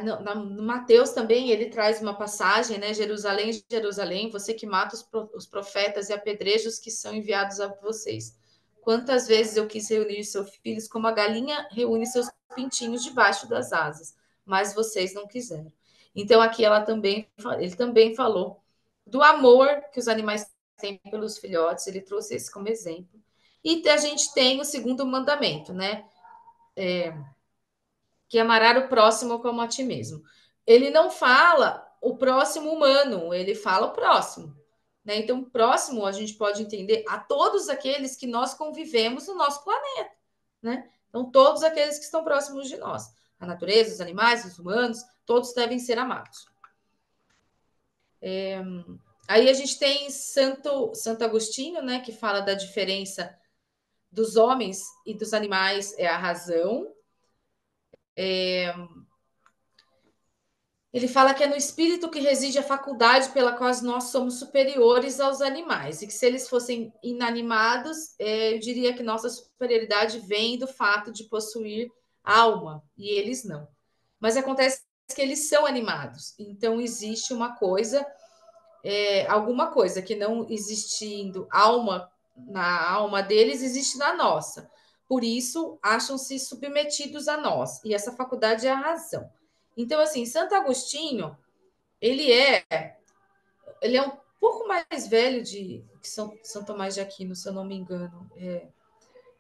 No Mateus também, ele traz uma passagem, né? Jerusalém, Jerusalém, você que mata os profetas e apedreja os que são enviados a vocês. Quantas vezes eu quis reunir seus filhos como a galinha reúne seus pintinhos debaixo das asas, mas vocês não quiseram. Então aqui ele também falou do amor que os animais têm pelos filhotes, ele trouxe esse como exemplo. E a gente tem o segundo mandamento, né? Que é amar o próximo como a ti mesmo. Ele não fala o próximo humano, ele fala o próximo. Né? Então, próximo a gente pode entender a todos aqueles que nós convivemos no nosso planeta. Né? Então, todos aqueles que estão próximos de nós. A natureza, os animais, os humanos, todos devem ser amados. Aí a gente tem Santo Agostinho, né, que fala da diferença dos homens e dos animais, é a razão. Ele fala que é no espírito que reside a faculdade pela qual nós somos superiores aos animais, e que se eles fossem inanimados, eu diria que nossa superioridade vem do fato de possuir alma, e eles não. Mas acontece que eles são animados. Então, existe uma coisa, alguma coisa que não existindo alma na alma deles, existe na nossa. Por isso, acham-se submetidos a nós. E essa faculdade é a razão. Então, assim, Santo Agostinho, ele é um pouco mais velho que São Tomás de Aquino, se eu não me engano.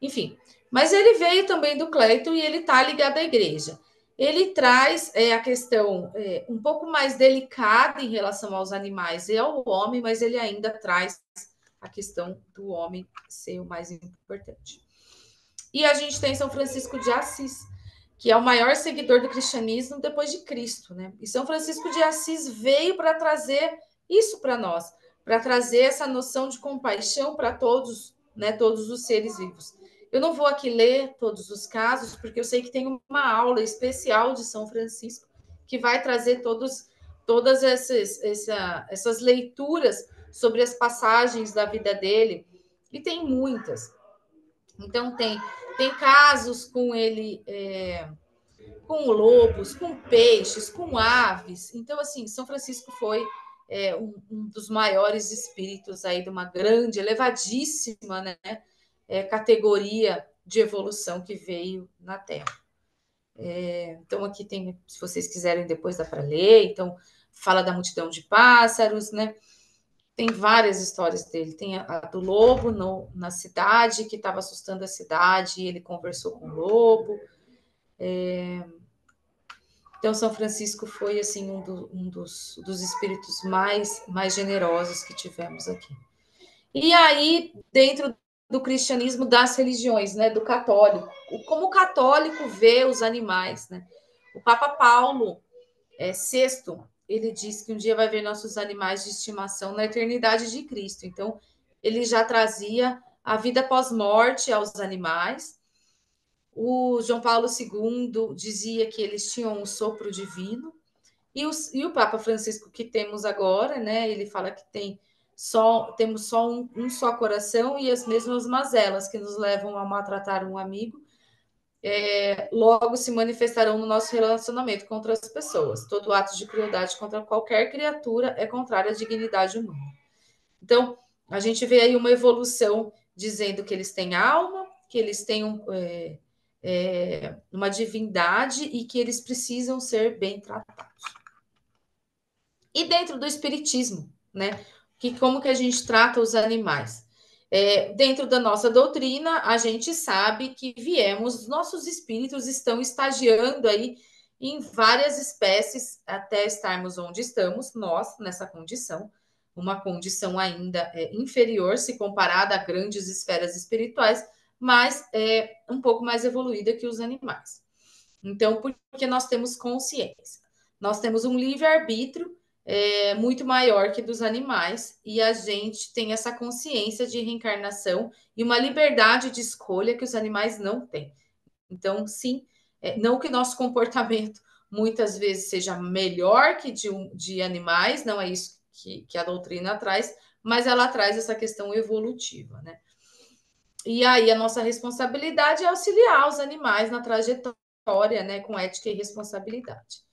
Enfim, mas ele veio também do Cleiton e ele está ligado à igreja. Ele traz a questão um pouco mais delicada em relação aos animais e ao homem, mas ele ainda traz a questão do homem ser o mais importante. E a gente tem São Francisco de Assis, que é o maior seguidor do cristianismo depois de Cristo, né? E São Francisco de Assis veio para trazer isso para nós, para trazer essa noção de compaixão para todos, né, todos os seres vivos. Eu não vou aqui ler todos os casos, porque eu sei que tem uma aula especial de São Francisco que vai trazer todas essas leituras sobre as passagens da vida dele, e tem muitas. Então, tem casos com ele, com lobos, com peixes, com aves. Então, assim, São Francisco foi um dos maiores espíritos aí de uma grande, elevadíssima, né, categoria de evolução que veio na Terra. Então, aqui tem, se vocês quiserem, depois dá para ler. Então, fala da multidão de pássaros, né? Tem várias histórias dele. Tem a do lobo na cidade, que estava assustando a cidade, e ele conversou com o lobo. Então, São Francisco foi assim um dos espíritos mais generosos que tivemos aqui. E aí, dentro do cristianismo, das religiões, né, do católico, como o católico vê os animais, né? O Papa Paulo VI, ele diz que um dia vai ver nossos animais de estimação na eternidade de Cristo. Então, ele já trazia a vida pós-morte aos animais. O João Paulo II dizia que eles tinham um sopro divino. E o Papa Francisco que temos agora, né? Ele fala que temos só um só coração e as mesmas mazelas que nos levam a maltratar um amigo logo se manifestarão no nosso relacionamento com outras pessoas. Todo ato de crueldade contra qualquer criatura é contrário à dignidade humana. Então, a gente vê aí uma evolução dizendo que eles têm alma, que eles têm uma divindade e que eles precisam ser bem tratados. E dentro do espiritismo, né? Como que a gente trata os animais? Dentro da nossa doutrina, a gente sabe que os nossos espíritos estão estagiando aí em várias espécies até estarmos onde estamos, nós, nessa condição, uma condição ainda inferior se comparada a grandes esferas espirituais, mas um pouco mais evoluída que os animais. Então, porque nós temos consciência. Nós temos um livre-arbítrio muito maior que dos animais, e a gente tem essa consciência de reencarnação e uma liberdade de escolha que os animais não têm. Então, sim, não que nosso comportamento muitas vezes seja melhor que de animais, não é isso que a doutrina traz, mas ela traz essa questão evolutiva, né? E aí a nossa responsabilidade é auxiliar os animais na trajetória, né, com ética e responsabilidade.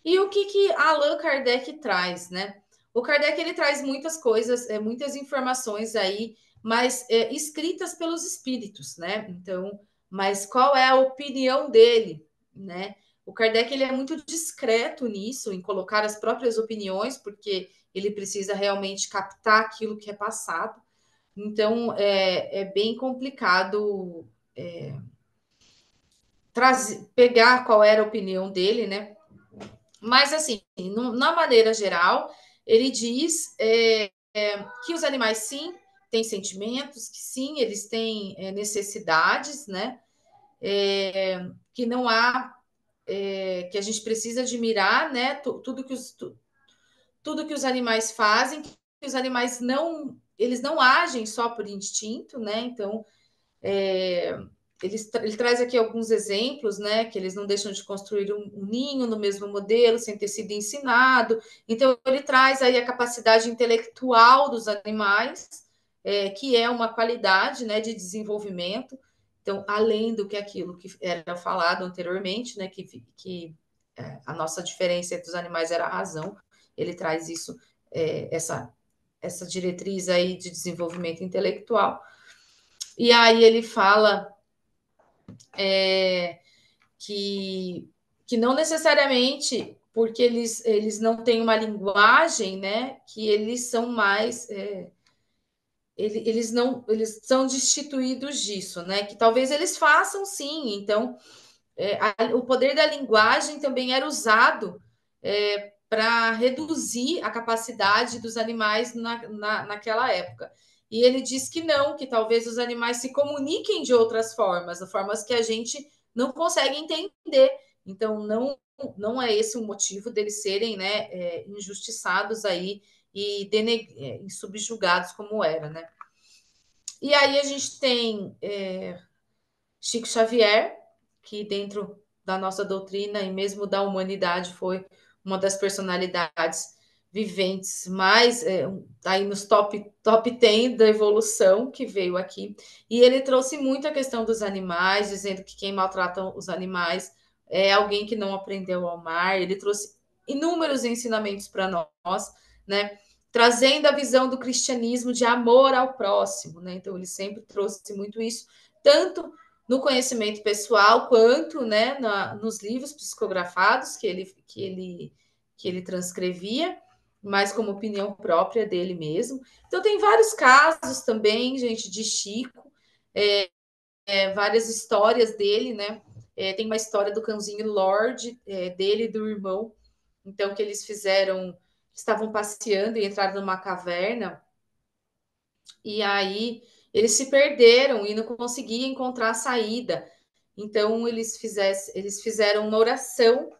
E o que Allan Kardec traz, né? O Kardec ele traz muitas coisas, muitas informações aí, mas escritas pelos espíritos, né? Então, mas qual é a opinião dele, né? O Kardec ele é muito discreto nisso, em colocar as próprias opiniões, porque ele precisa realmente captar aquilo que é passado. Então, é bem complicado pegar qual era a opinião dele, né? Mas, assim, na maneira geral, ele diz que os animais, sim, têm sentimentos, que sim, eles têm necessidades, né? Que não há, que a gente precisa admirar, né? Tudo que os animais fazem, que os animais eles não agem só por instinto, né? Então, ele traz aqui alguns exemplos, né? Que eles não deixam de construir um ninho no mesmo modelo, sem ter sido ensinado. Então, ele traz aí a capacidade intelectual dos animais, que é uma qualidade, né, de desenvolvimento. Então, além do que aquilo que era falado anteriormente, né, que a nossa diferença entre os animais era a razão, ele traz isso, essa diretriz aí de desenvolvimento intelectual. E aí ele fala que, que não necessariamente porque eles não têm uma linguagem, né, que eles são mais eles são destituídos disso, né? Que talvez eles façam sim. Então, o poder da linguagem também era usado para reduzir a capacidade dos animais naquela época. E ele diz que não, que talvez os animais se comuniquem de outras formas que a gente não consegue entender. Então, não é esse o motivo deles serem, né, injustiçados aí e subjugados como era, né? E aí a gente tem Chico Xavier, que dentro da nossa doutrina e mesmo da humanidade foi uma das personalidades viventes mais aí nos top 10 da evolução que veio aqui. E ele trouxe muito a questão dos animais, dizendo que quem maltrata os animais é alguém que não aprendeu a amar. Ele trouxe inúmeros ensinamentos para nós, né? Trazendo a visão do cristianismo de amor ao próximo, né? Então ele sempre trouxe muito isso, tanto no conhecimento pessoal, quanto, né, nos livros psicografados que ele transcrevia, mas como opinião própria dele mesmo. Então, tem vários casos também, gente, de Chico, várias histórias dele, né? Tem uma história do cãozinho Lorde, dele e do irmão, então, que eles estavam passeando e entraram numa caverna, e aí eles se perderam e não conseguiam encontrar a saída. Então, eles fizeram uma oração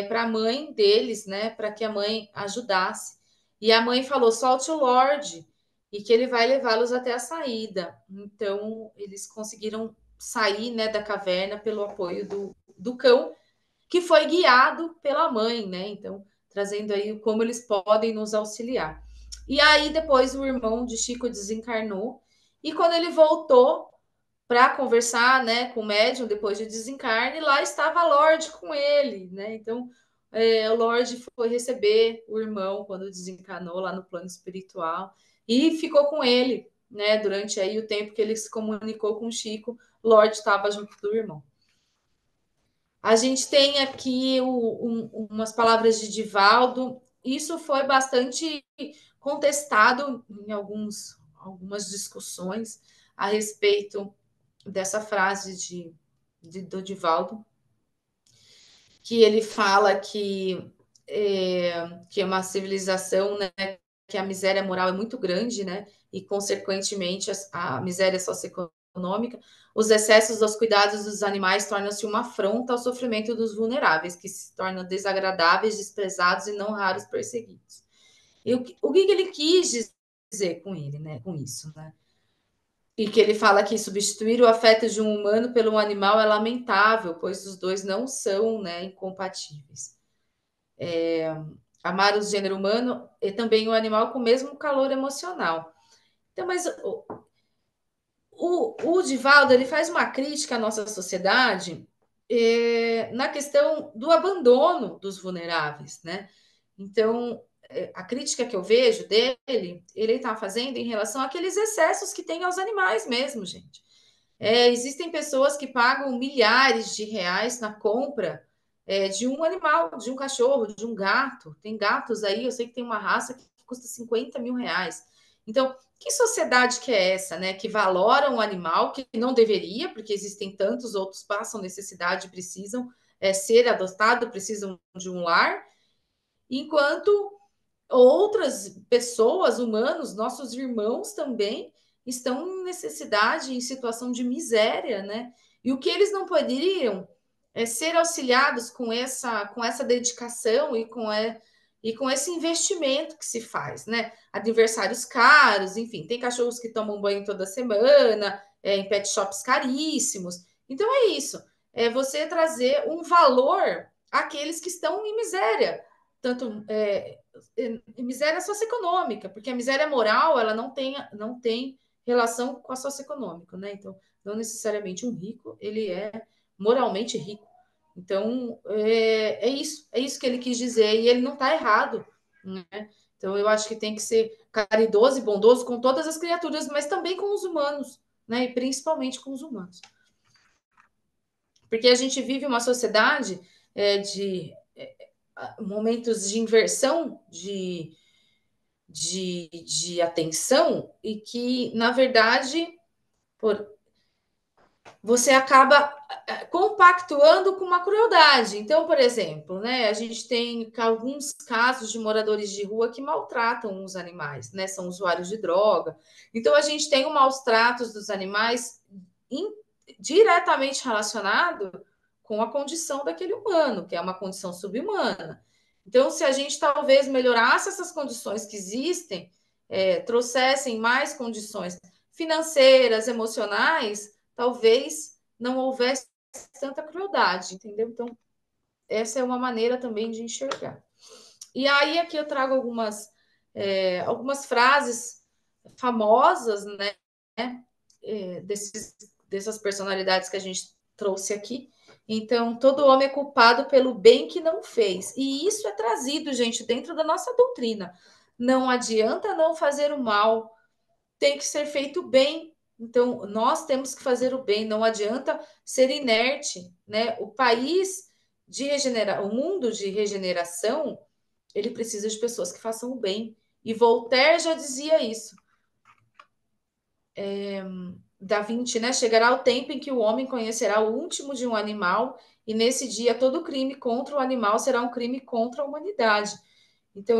para a mãe deles, né? Para que a mãe ajudasse. E a mãe falou: solte o Lorde, e que ele vai levá-los até a saída. Então, eles conseguiram sair, né, da caverna pelo apoio do cão, que foi guiado pela mãe, né? Então, trazendo aí como eles podem nos auxiliar. E aí, depois, o irmão de Chico desencarnou, e quando ele voltou para conversar, né, com o médium depois de desencarne, lá estava a Lorde com ele, né? Então, o Lorde foi receber o irmão quando desencarnou lá no plano espiritual e ficou com ele, né? Durante aí o tempo que ele se comunicou com o Chico, Lorde estava junto do irmão. A gente tem aqui umas palavras de Divaldo. Isso foi bastante contestado em algumas discussões a respeito dessa frase do Divaldo, que ele fala que é uma civilização, né, que a miséria moral é muito grande, né, e consequentemente a miséria socioeconômica, os excessos dos cuidados dos animais tornam-se uma afronta ao sofrimento dos vulneráveis, que se tornam desagradáveis, desprezados e não raros perseguidos. E o que ele quis dizer com ele, né, com isso, né? E que ele fala que substituir o afeto de um humano pelo um animal é lamentável, pois os dois não são, né, incompatíveis. Amar o gênero humano e também o animal com o mesmo calor emocional. Então, mas o Divaldo ele faz uma crítica à nossa sociedade na questão do abandono dos vulneráveis, né? Então, a crítica que eu vejo dele, ele está fazendo em relação àqueles excessos que tem aos animais mesmo, gente. Existem pessoas que pagam milhares de reais na compra de um animal, de um cachorro, de um gato. Tem gatos aí, eu sei que tem uma raça que custa 50 mil reais. Então, que sociedade que é essa, né? Que valora um animal que não deveria, porque existem tantos outros que passam necessidade, precisam ser adotados, precisam de um lar, enquanto outras pessoas, humanos, nossos irmãos também, estão em necessidade, em situação de miséria, né? E o que eles não poderiam ser auxiliados com essa dedicação e com esse investimento que se faz, né? Adversários caros, enfim, tem cachorros que tomam banho toda semana, em pet shops caríssimos. Então é isso, é você trazer um valor àqueles que estão em miséria, tanto miséria socioeconômica, porque a miséria moral ela não tem relação com a socioeconômica, né? Então, não necessariamente um rico, ele é moralmente rico. Então, é isso que ele quis dizer, e ele não está errado, né? Então, eu acho que tem que ser caridoso e bondoso com todas as criaturas, mas também com os humanos, né? E principalmente com os humanos. Porque a gente vive uma sociedade de momentos de inversão de atenção e que, na verdade, você acaba compactuando com uma crueldade. Então, por exemplo, né, a gente tem alguns casos de moradores de rua que maltratam os animais, né, são usuários de droga. Então, a gente tem o maus tratos dos animais diretamente relacionado com a condição daquele humano, que é uma condição subhumana. Então, se a gente talvez melhorasse essas condições que existem, trouxessem mais condições financeiras, emocionais, talvez não houvesse tanta crueldade, entendeu? Então, essa é uma maneira também de enxergar. E aí, aqui eu trago algumas frases famosas, né? Dessas personalidades que a gente trouxe aqui. Então, todo homem é culpado pelo bem que não fez. E isso é trazido, gente, dentro da nossa doutrina. Não adianta não fazer o mal, tem que ser feito bem. Então, nós temos que fazer o bem, não adianta ser inerte, né? O país o mundo de regeneração, ele precisa de pessoas que façam o bem. E Voltaire já dizia isso. Da Vinci, né? Chegará o tempo em que o homem conhecerá o último de um animal, e nesse dia todo crime contra o animal será um crime contra a humanidade. Então,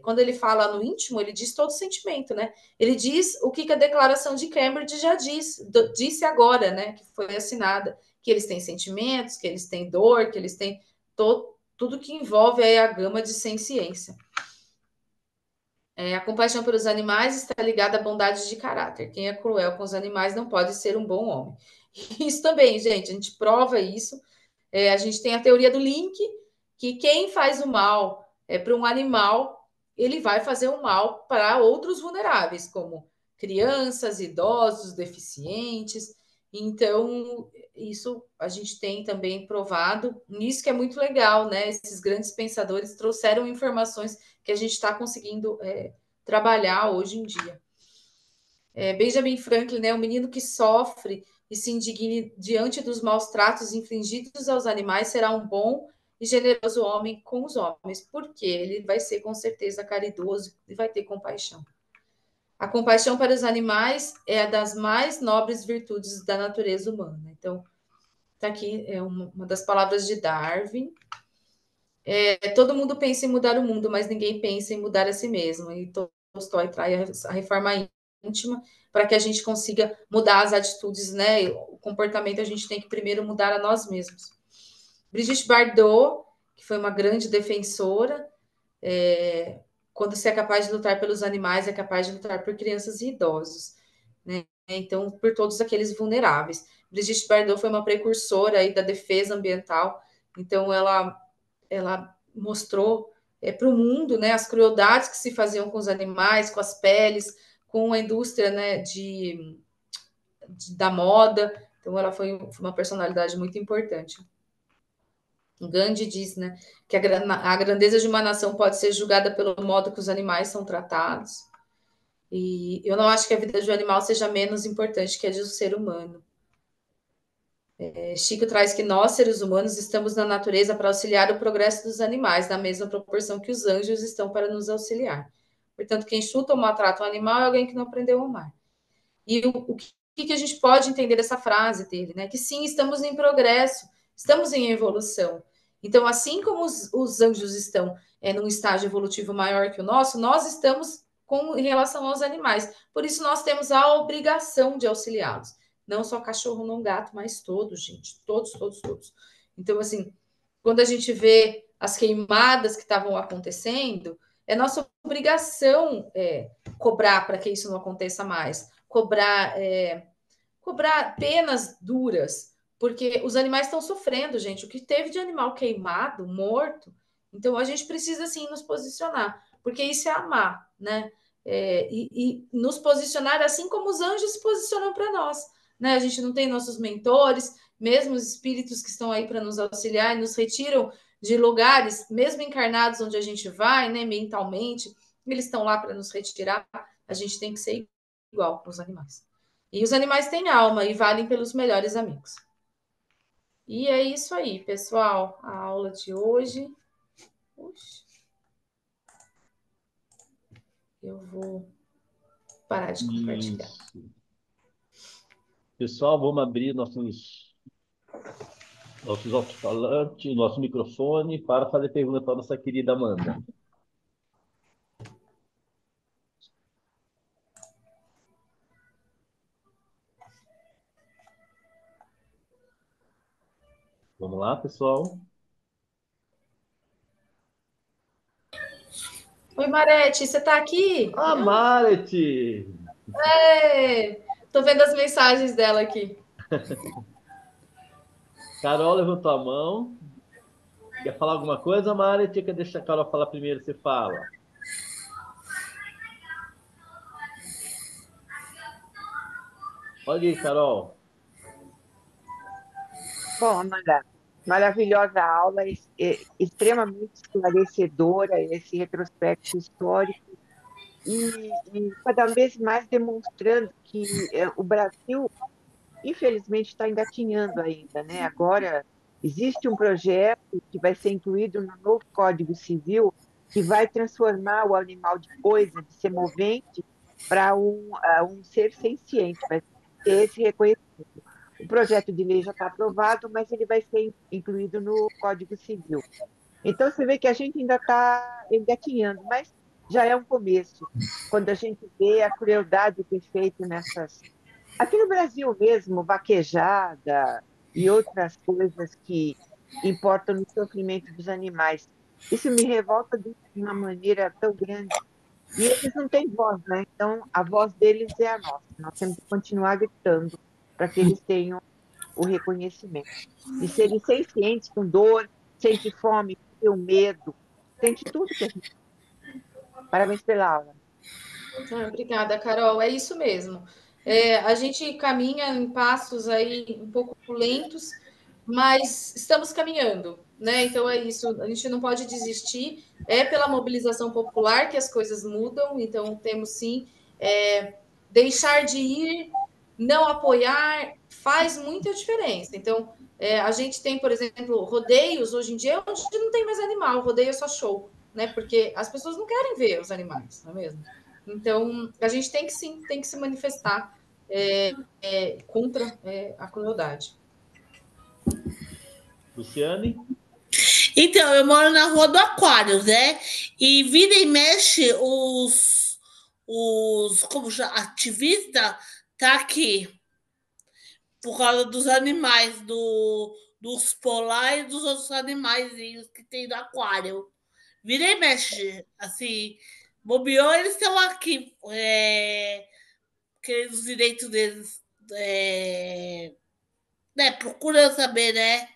quando ele fala no íntimo, ele diz todo sentimento, né? Ele diz o que a Declaração de Cambridge já disse agora, né? Que foi assinada, que eles têm sentimentos, que eles têm dor, que eles têm tudo que envolve aí a gama de ciência. A compaixão pelos animais está ligada à bondade de caráter. Quem é cruel com os animais não pode ser um bom homem. Isso também, gente, a gente prova isso. A gente tem a teoria do link, que quem faz o mal para um animal, ele vai fazer o mal para outros vulneráveis, como crianças, idosos, deficientes. Então, isso a gente tem também provado. Isso que é muito legal, né? Esses grandes pensadores trouxeram informações que a gente está conseguindo trabalhar hoje em dia. Benjamin Franklin, né, o menino que sofre e se indigne diante dos maus tratos infligidos aos animais será um bom e generoso homem com os homens, porque ele vai ser com certeza caridoso e vai ter compaixão. A compaixão para os animais é a das mais nobres virtudes da natureza humana. Então, está aqui uma das palavras de Darwin. Todo mundo pensa em mudar o mundo, mas ninguém pensa em mudar a si mesmo. E Tolstói traz a reforma íntima para que a gente consiga mudar as atitudes, né? O comportamento a gente tem que primeiro mudar a nós mesmos. Brigitte Bardot, que foi uma grande defensora, quando você é capaz de lutar pelos animais, é capaz de lutar por crianças e idosos, né? Então, por todos aqueles vulneráveis. Brigitte Bardot foi uma precursora aí da defesa ambiental, então ela mostrou para o mundo, né, as crueldades que se faziam com os animais, com as peles, com a indústria, né, da moda. Então, ela foi uma personalidade muito importante. Gandhi diz, né, que a grandeza de uma nação pode ser julgada pelo modo que os animais são tratados. E eu não acho que a vida de um animal seja menos importante que a de um ser humano. Chico traz que nós, seres humanos, estamos na natureza para auxiliar o progresso dos animais, na mesma proporção que os anjos estão para nos auxiliar. Portanto, quem chuta ou maltrata um animal é alguém que não aprendeu a amar. E o que a gente pode entender dessa frase dele, né? Que sim, estamos em progresso, estamos em evolução. Então, assim como os anjos estão num estágio evolutivo maior que o nosso, nós estamos em relação aos animais. Por isso, nós temos a obrigação de auxiliá-los. Não só cachorro, não gato, mas todos, gente. Todos, todos, todos. Então, assim, quando a gente vê as queimadas que estavam acontecendo, é nossa obrigação cobrar para que isso não aconteça mais. Cobrar penas duras, porque os animais estão sofrendo, gente. O que teve de animal queimado, morto. Então, a gente precisa, sim, nos posicionar, porque isso é amar, né? e nos posicionar assim como os anjos se posicionam para nós. Né? A gente não tem nossos mentores, mesmo os espíritos que estão aí para nos auxiliar e nos retiram de lugares, mesmo encarnados onde a gente vai, né, mentalmente, eles estão lá para nos retirar. A gente tem que ser igual com os animais. E os animais têm alma e valem pelos melhores amigos. E é isso aí, pessoal. A aula de hoje. Puxa, eu vou parar de compartilhar. Isso. Pessoal, vamos abrir nossos alto-falantes, nosso microfone para fazer pergunta para a nossa querida Amanda. Vamos lá, pessoal? Oi, Marete, você está aqui? Ah, Marete! Tô vendo as mensagens dela aqui. Carol levantou a mão. Quer falar alguma coisa, Marete? Quer deixar a Carol falar primeiro? Você fala. Olha aí, Carol. Bom, Amanda, maravilhosa aula, extremamente esclarecedora esse retrospecto histórico e cada vez mais demonstrando que o Brasil, infelizmente, está engatinhando ainda, né? Agora, existe um projeto que vai ser incluído no novo Código Civil que vai transformar o animal de coisa, de semovente, para um ser senciente, vai ter esse reconhecimento. O projeto de lei já está aprovado, mas ele vai ser incluído no Código Civil. Então, você vê que a gente ainda está engatinhando, mas já é um começo. Quando a gente vê a crueldade que é feita nessas. Aqui no Brasil mesmo, vaquejada e outras coisas que importam no sofrimento dos animais. Isso me revolta de uma maneira tão grande. E eles não têm voz, né? Então, a voz deles é a nossa. Nós temos que continuar gritando para que eles tenham o reconhecimento. De serem sencientes, com dor, sente fome, tem medo, sente tudo que a gente. Parabéns pela aula. Obrigada, Carol. É isso mesmo. A gente caminha em passos aí um pouco lentos, mas estamos caminhando, né? Então é isso. A gente não pode desistir. É pela mobilização popular que as coisas mudam. Então temos sim deixar de ir, não apoiar faz muita diferença. Então a gente tem, por exemplo, rodeios hoje em dia onde não tem mais animal. Rodeio é só show, né? Porque as pessoas não querem ver os animais, não é mesmo? Então, a gente tem que sim, tem que se manifestar contra a crueldade. Luciane? Então, eu moro na Rua do Aquário, né? E vira e mexe como chama, ativista tá aqui por causa dos animais, dos polar e dos outros animaizinhos que tem no aquário. Vira e mexe, assim, bobeou, eles estão aqui, querendo os direitos deles, né? Procurando saber, né?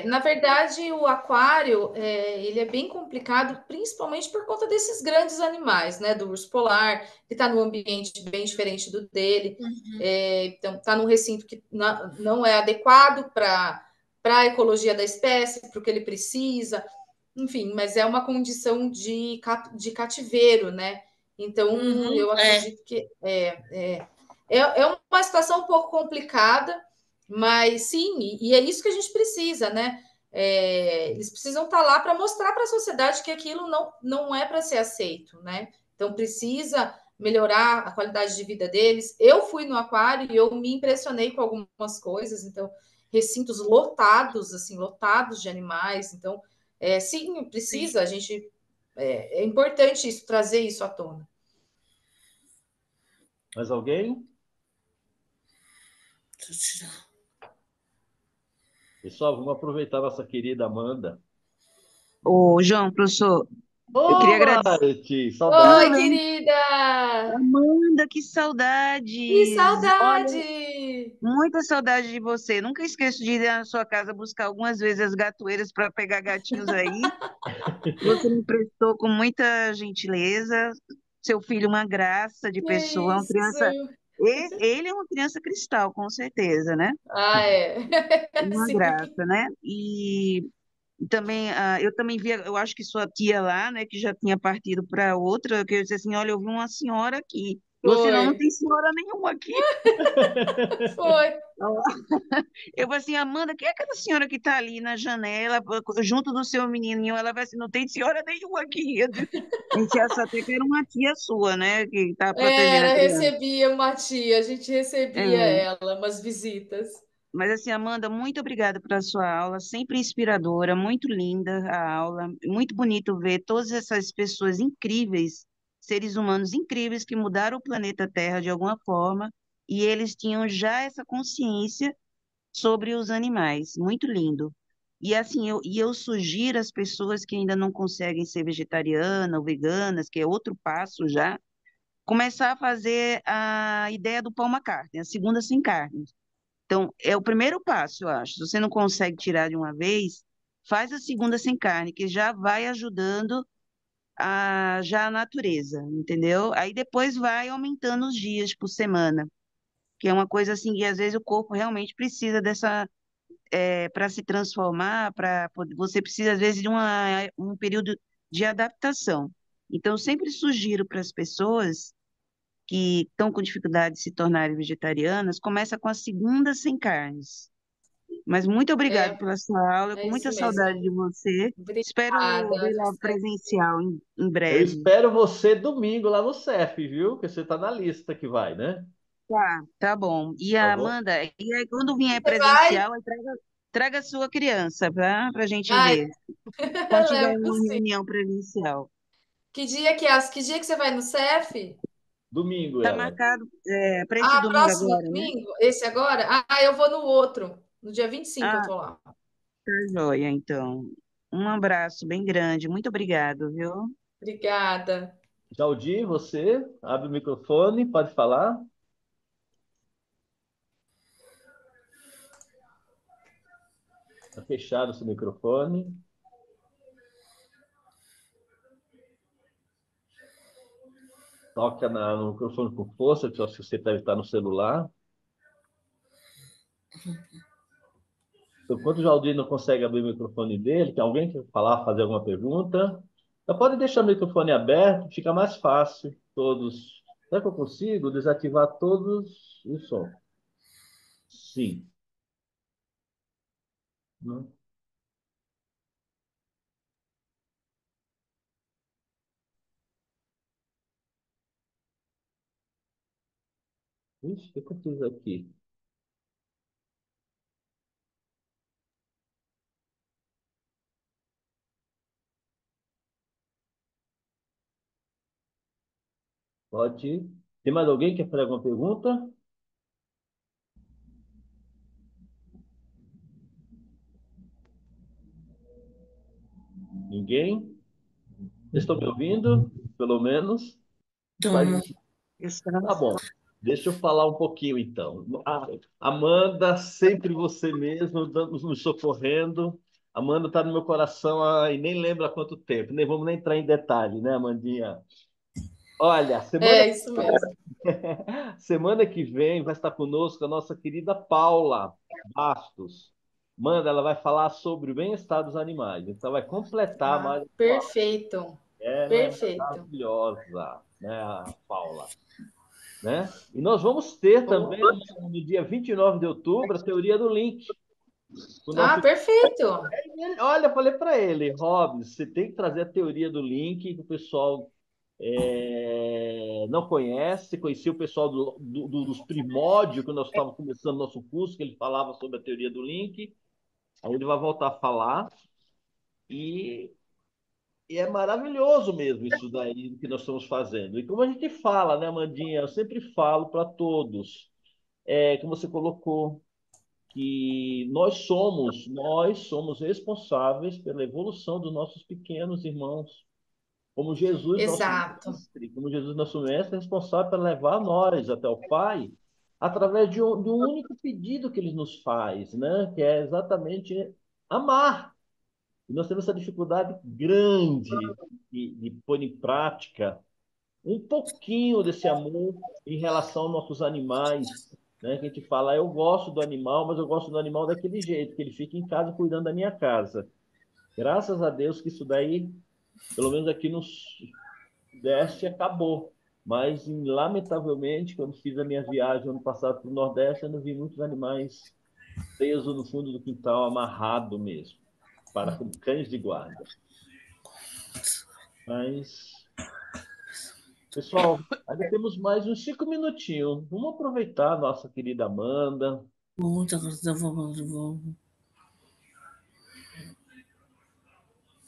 Na verdade, o aquário ele é bem complicado, principalmente por conta desses grandes animais, né? Do urso polar, que está num ambiente bem diferente do dele, então está num recinto que não é adequado para a ecologia da espécie, para o que ele precisa, enfim, mas é uma condição de cativeiro, né? Então, eu acredito que é uma situação um pouco complicada, mas sim, e é isso que a gente precisa, né? Eles precisam estar lá para mostrar para a sociedade que aquilo não é para ser aceito, né? Então precisa melhorar a qualidade de vida deles. Eu fui no aquário e eu me impressionei com algumas coisas, então recintos lotados, assim, lotados de animais. Então, sim, precisa, a gente é importante isso, trazer isso à tona. Mais alguém? Pessoal, vamos aproveitar nossa querida Amanda. Ô, João, professor, eu Ô, queria agradecer. Marete! Oi, Saudade! querida! Amanda, que Que saudades! Olha, saudade! muita saudade de você. Nunca esqueço de ir na sua casa buscar algumas vezes as gatoeiras para pegar gatinhos aí. Você me prestou com muita gentileza. Seu filho, uma graça de Que pessoa, uma criança. isso! Ele é uma criança cristal, com certeza, né? Ah, é. Uma Sim. graça, né? E também, eu também via, eu acho que sua tia lá, né, que já tinha partido para outra, que eu disse assim, olha, eu vi uma senhora aqui. Você não, não Foi. tem senhora nenhuma aqui. Foi. Eu falei assim, Amanda, quem é aquela senhora que está ali na janela, junto do seu menininho? Ela vai assim, não tem senhora nenhuma aqui. A gente achou até que era uma tia sua, né, que estava protegendo a Era, criança. recebia uma tia, a gente recebia É. ela, umas visitas. Mas assim, Amanda, muito obrigada pela sua aula, sempre inspiradora, muito linda a aula, muito bonito ver todas essas pessoas incríveis, seres humanos incríveis que mudaram o planeta Terra de alguma forma, e eles tinham já essa consciência sobre os animais, muito lindo. E assim, eu sugiro às pessoas que ainda não conseguem ser vegetarianas ou veganas, que é outro passo já, começar a fazer a ideia do Paul McCartney, a segunda sem carne. Então, é o primeiro passo, eu acho. Se você não consegue tirar de uma vez, faz a segunda sem carne, que já vai ajudando já a natureza, entendeu? Aí depois vai aumentando os dias por semana, que é uma coisa assim que às vezes o corpo realmente precisa dessa, para se transformar, você precisa às vezes de um período de adaptação. Então, eu sempre sugiro para as pessoas que estão com dificuldade de se tornarem vegetarianas, começa com a segunda sem carnes. Mas muito obrigado É, pela sua aula, é com muita isso saudade mesmo. de você. Espero Obrigada, vê-la José. presencial em Eu breve. espero você domingo lá no CEF, viu? Que você está na lista que vai, né? Tá bom. E Tá a bom? Amanda, e aí quando vier Você vai? presencial, aí traga a sua criança para a gente Ai, ver, quando tiver levo uma sim. reunião presencial. Que dia que é? Que dia que você vai no CEF? Domingo Tá ela. marcado para esse Ah, domingo próximo agora, né? domingo? Esse agora? Ah, eu vou no outro. No dia 25 eu Ah, tô lá. tá joia, então. Um abraço bem grande. Muito obrigado, viu? Obrigada. Jaldir, você abre o microfone, pode falar. Está fechado o seu microfone. Toca no microfone com força, que eu acho que você deve estar no celular. Então, enquanto o Jaldir não consegue abrir o microfone dele, que alguém quer falar, fazer alguma pergunta, já pode deixar o microfone aberto, fica mais fácil. Todos. Será que eu consigo desativar todos os sons? Sim. Não? Ixi, o que eu fiz aqui? Pode. Tem mais alguém que quer fazer alguma pergunta? Ninguém? Vocês estão me ouvindo? Pelo menos? Então, Faz- Tá Estamos. bom. Deixa eu falar um pouquinho, então. Amanda, sempre você mesmo, nos socorrendo. Amanda está no meu coração e nem lembro há quanto tempo. Nem vamos nem entrar em detalhe, né, Amandinha? Olha, É isso mesmo. semana que vem vai estar conosco a nossa querida Paula Bastos. Amanda, ela vai falar sobre o bem-estar dos animais. Então, vai completar Ah, mais a sua aula. perfeito. Ela é Perfeito. maravilhosa, né, a Paula, né? E nós vamos ter também Oh. no dia 29 de outubro a teoria do link. O Ah, nosso... perfeito. Olha, eu falei para ele, Rob, você tem que trazer a teoria do link que o pessoal não conhece, conhecia o pessoal dos primórdios, quando nós estávamos começando nosso curso, que ele falava sobre a teoria do link. Aí ele vai voltar a falar e, e é maravilhoso mesmo isso daí que nós estamos fazendo. E como a gente fala, né, Amandinha? Eu sempre falo para todos, como você colocou, que nós somos responsáveis pela evolução dos nossos pequenos irmãos. Como Jesus, Exato. como Jesus, nosso mestre, é responsável por levar nós até o Pai através de um único pedido que ele nos faz, né? Que é exatamente amar. E nós temos essa dificuldade grande de pôr em prática um pouquinho desse amor em relação aos nossos animais, né? Que a gente fala, eu gosto do animal, mas eu gosto do animal daquele jeito, que ele fica em casa cuidando da minha casa. Graças a Deus que isso daí, pelo menos aqui no Sudeste, acabou. Mas, lamentavelmente, quando fiz a minha viagem ano passado para o Nordeste, eu não vi muitos animais presos no fundo do quintal, amarrado mesmo, para como cães de guarda. Mas, pessoal, ainda temos mais uns 5 minutinhos. Vamos aproveitar a nossa querida Amanda. Muita coisa, vamos.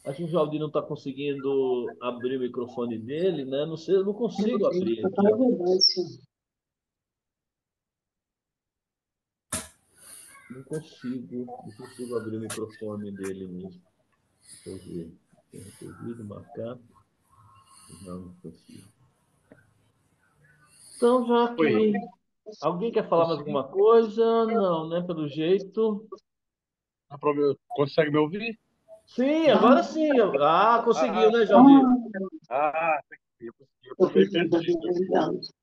Acho que o Valdir não está conseguindo abrir o microfone dele, né? Não sei, eu não consigo abrir aqui. Não consigo abrir o microfone dele mesmo. Deixa eu ver. Tem resolvido marcar? Não consigo. Então, já Oi, que alguém quer falar mais consegui? alguma coisa? Não, né? Pelo jeito. Consegue me ouvir? Sim, agora sim. Conseguiu, Ah, né, Jaldir? eu consegui. Eu fui perdido.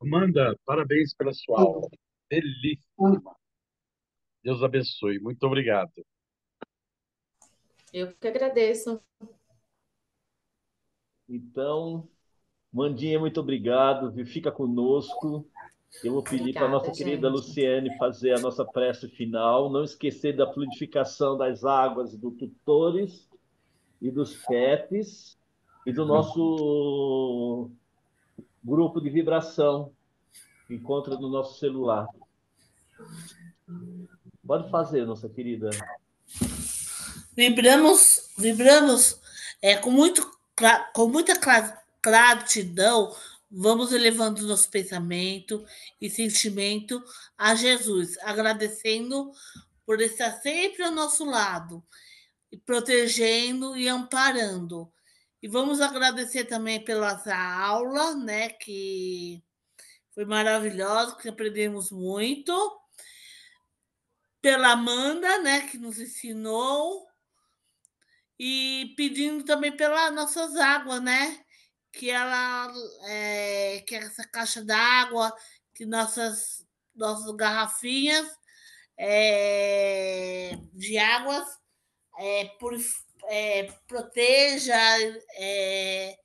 Amanda, parabéns pela sua aula. Belíssima. Deus abençoe. Muito obrigado. Eu que agradeço. Então, Mandinha, muito obrigado, viu? Fica conosco. Eu vou pedir para a nossa Obrigada, querida gente. Luciane fazer a nossa prece final. Não esquecer da fluidificação das águas dos tutores e dos PETs e do nosso grupo de vibração que encontra no nosso celular. Pode fazer, nossa querida. Vibramos com muita gratidão, vamos elevando nosso pensamento e sentimento a Jesus, agradecendo por estar sempre ao nosso lado, e protegendo e amparando. E vamos agradecer também pela aula, né, que foi maravilhosa, que aprendemos muito, pela Amanda, né, que nos ensinou, e pedindo também pelas nossas águas, né? Que essa caixa d'água, que nossas garrafinhas de águas proteja, é,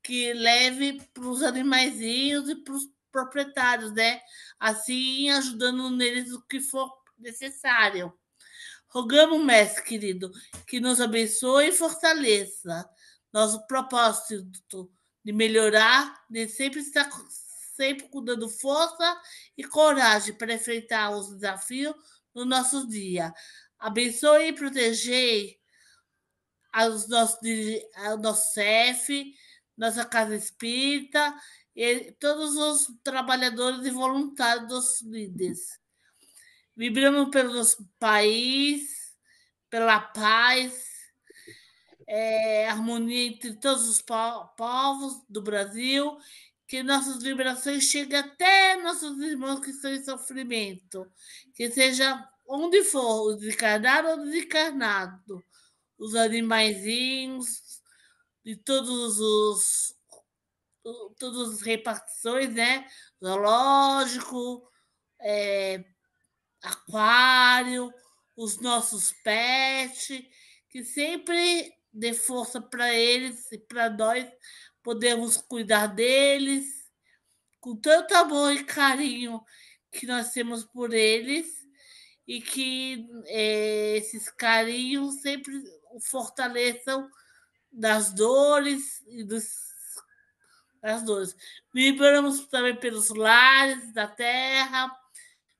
que leve para os animaizinhos e para os proprietários, né? Assim ajudando neles o que for necessário. Rogamos, mestre querido, que nos abençoe e fortaleça nosso propósito de melhorar, de sempre estar sempre dando força e coragem para enfrentar os desafios no nosso dia. Abençoe e proteger o nosso CEF, nossa Casa Espírita e todos os trabalhadores e voluntários dos líderes. Vibramos pelo nosso país, pela paz, harmonia entre todos os povos do Brasil, que nossas vibrações cheguem até nossos irmãos que estão em sofrimento, que seja onde for, o desencarnado ou desencarnado, os animaizinhos, de todas as repartições, né? Zoológico, aquário, os nossos pets, que sempre dê força para eles e para nós podemos cuidar deles com tanto amor e carinho que nós temos por eles e que esses carinhos sempre o fortaleçam das dores e das dores. Vibramos também pelos lares da terra,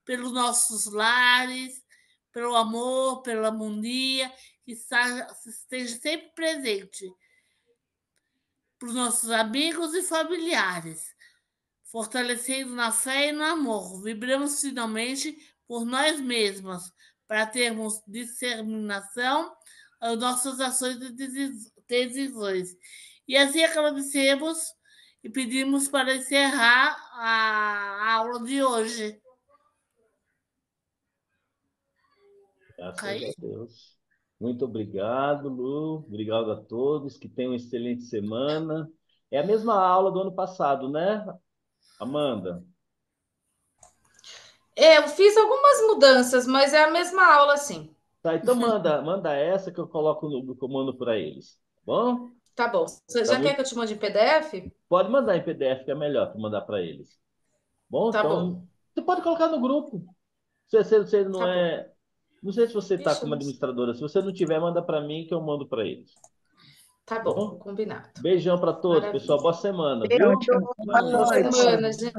pelos nossos lares, pelo amor, pela harmonia, que esteja sempre presente para os nossos amigos e familiares, fortalecendo na fé e no amor. Vibramos finalmente por nós mesmas, para termos disseminação às nossas ações e decisões. E assim agradecemos e pedimos para encerrar a aula de hoje. Graças a Ok? Deus. Muito obrigado, Lu. Obrigado a todos. Que tenham uma excelente semana. É a mesma aula do ano passado, né, Amanda? Eu fiz algumas mudanças, mas é a mesma aula, sim. Tá, então manda essa que eu coloco no comando para eles. Tá bom? Tá bom. Você Tá já quer que muito... eu te mande em PDF? Pode mandar em PDF, que é melhor para mandar para eles. Bom, Tá bom, então você pode colocar no grupo. Você não tá bom. é. Não sei se você está Ixi, eu como não sei. administradora. Se você não tiver, manda para mim que eu mando para eles. Tá bom, Bom? combinado. Beijão para todos, pessoal. Maravilha. Boa semana, Beijo, viu? boa Boa noite. semana, gente.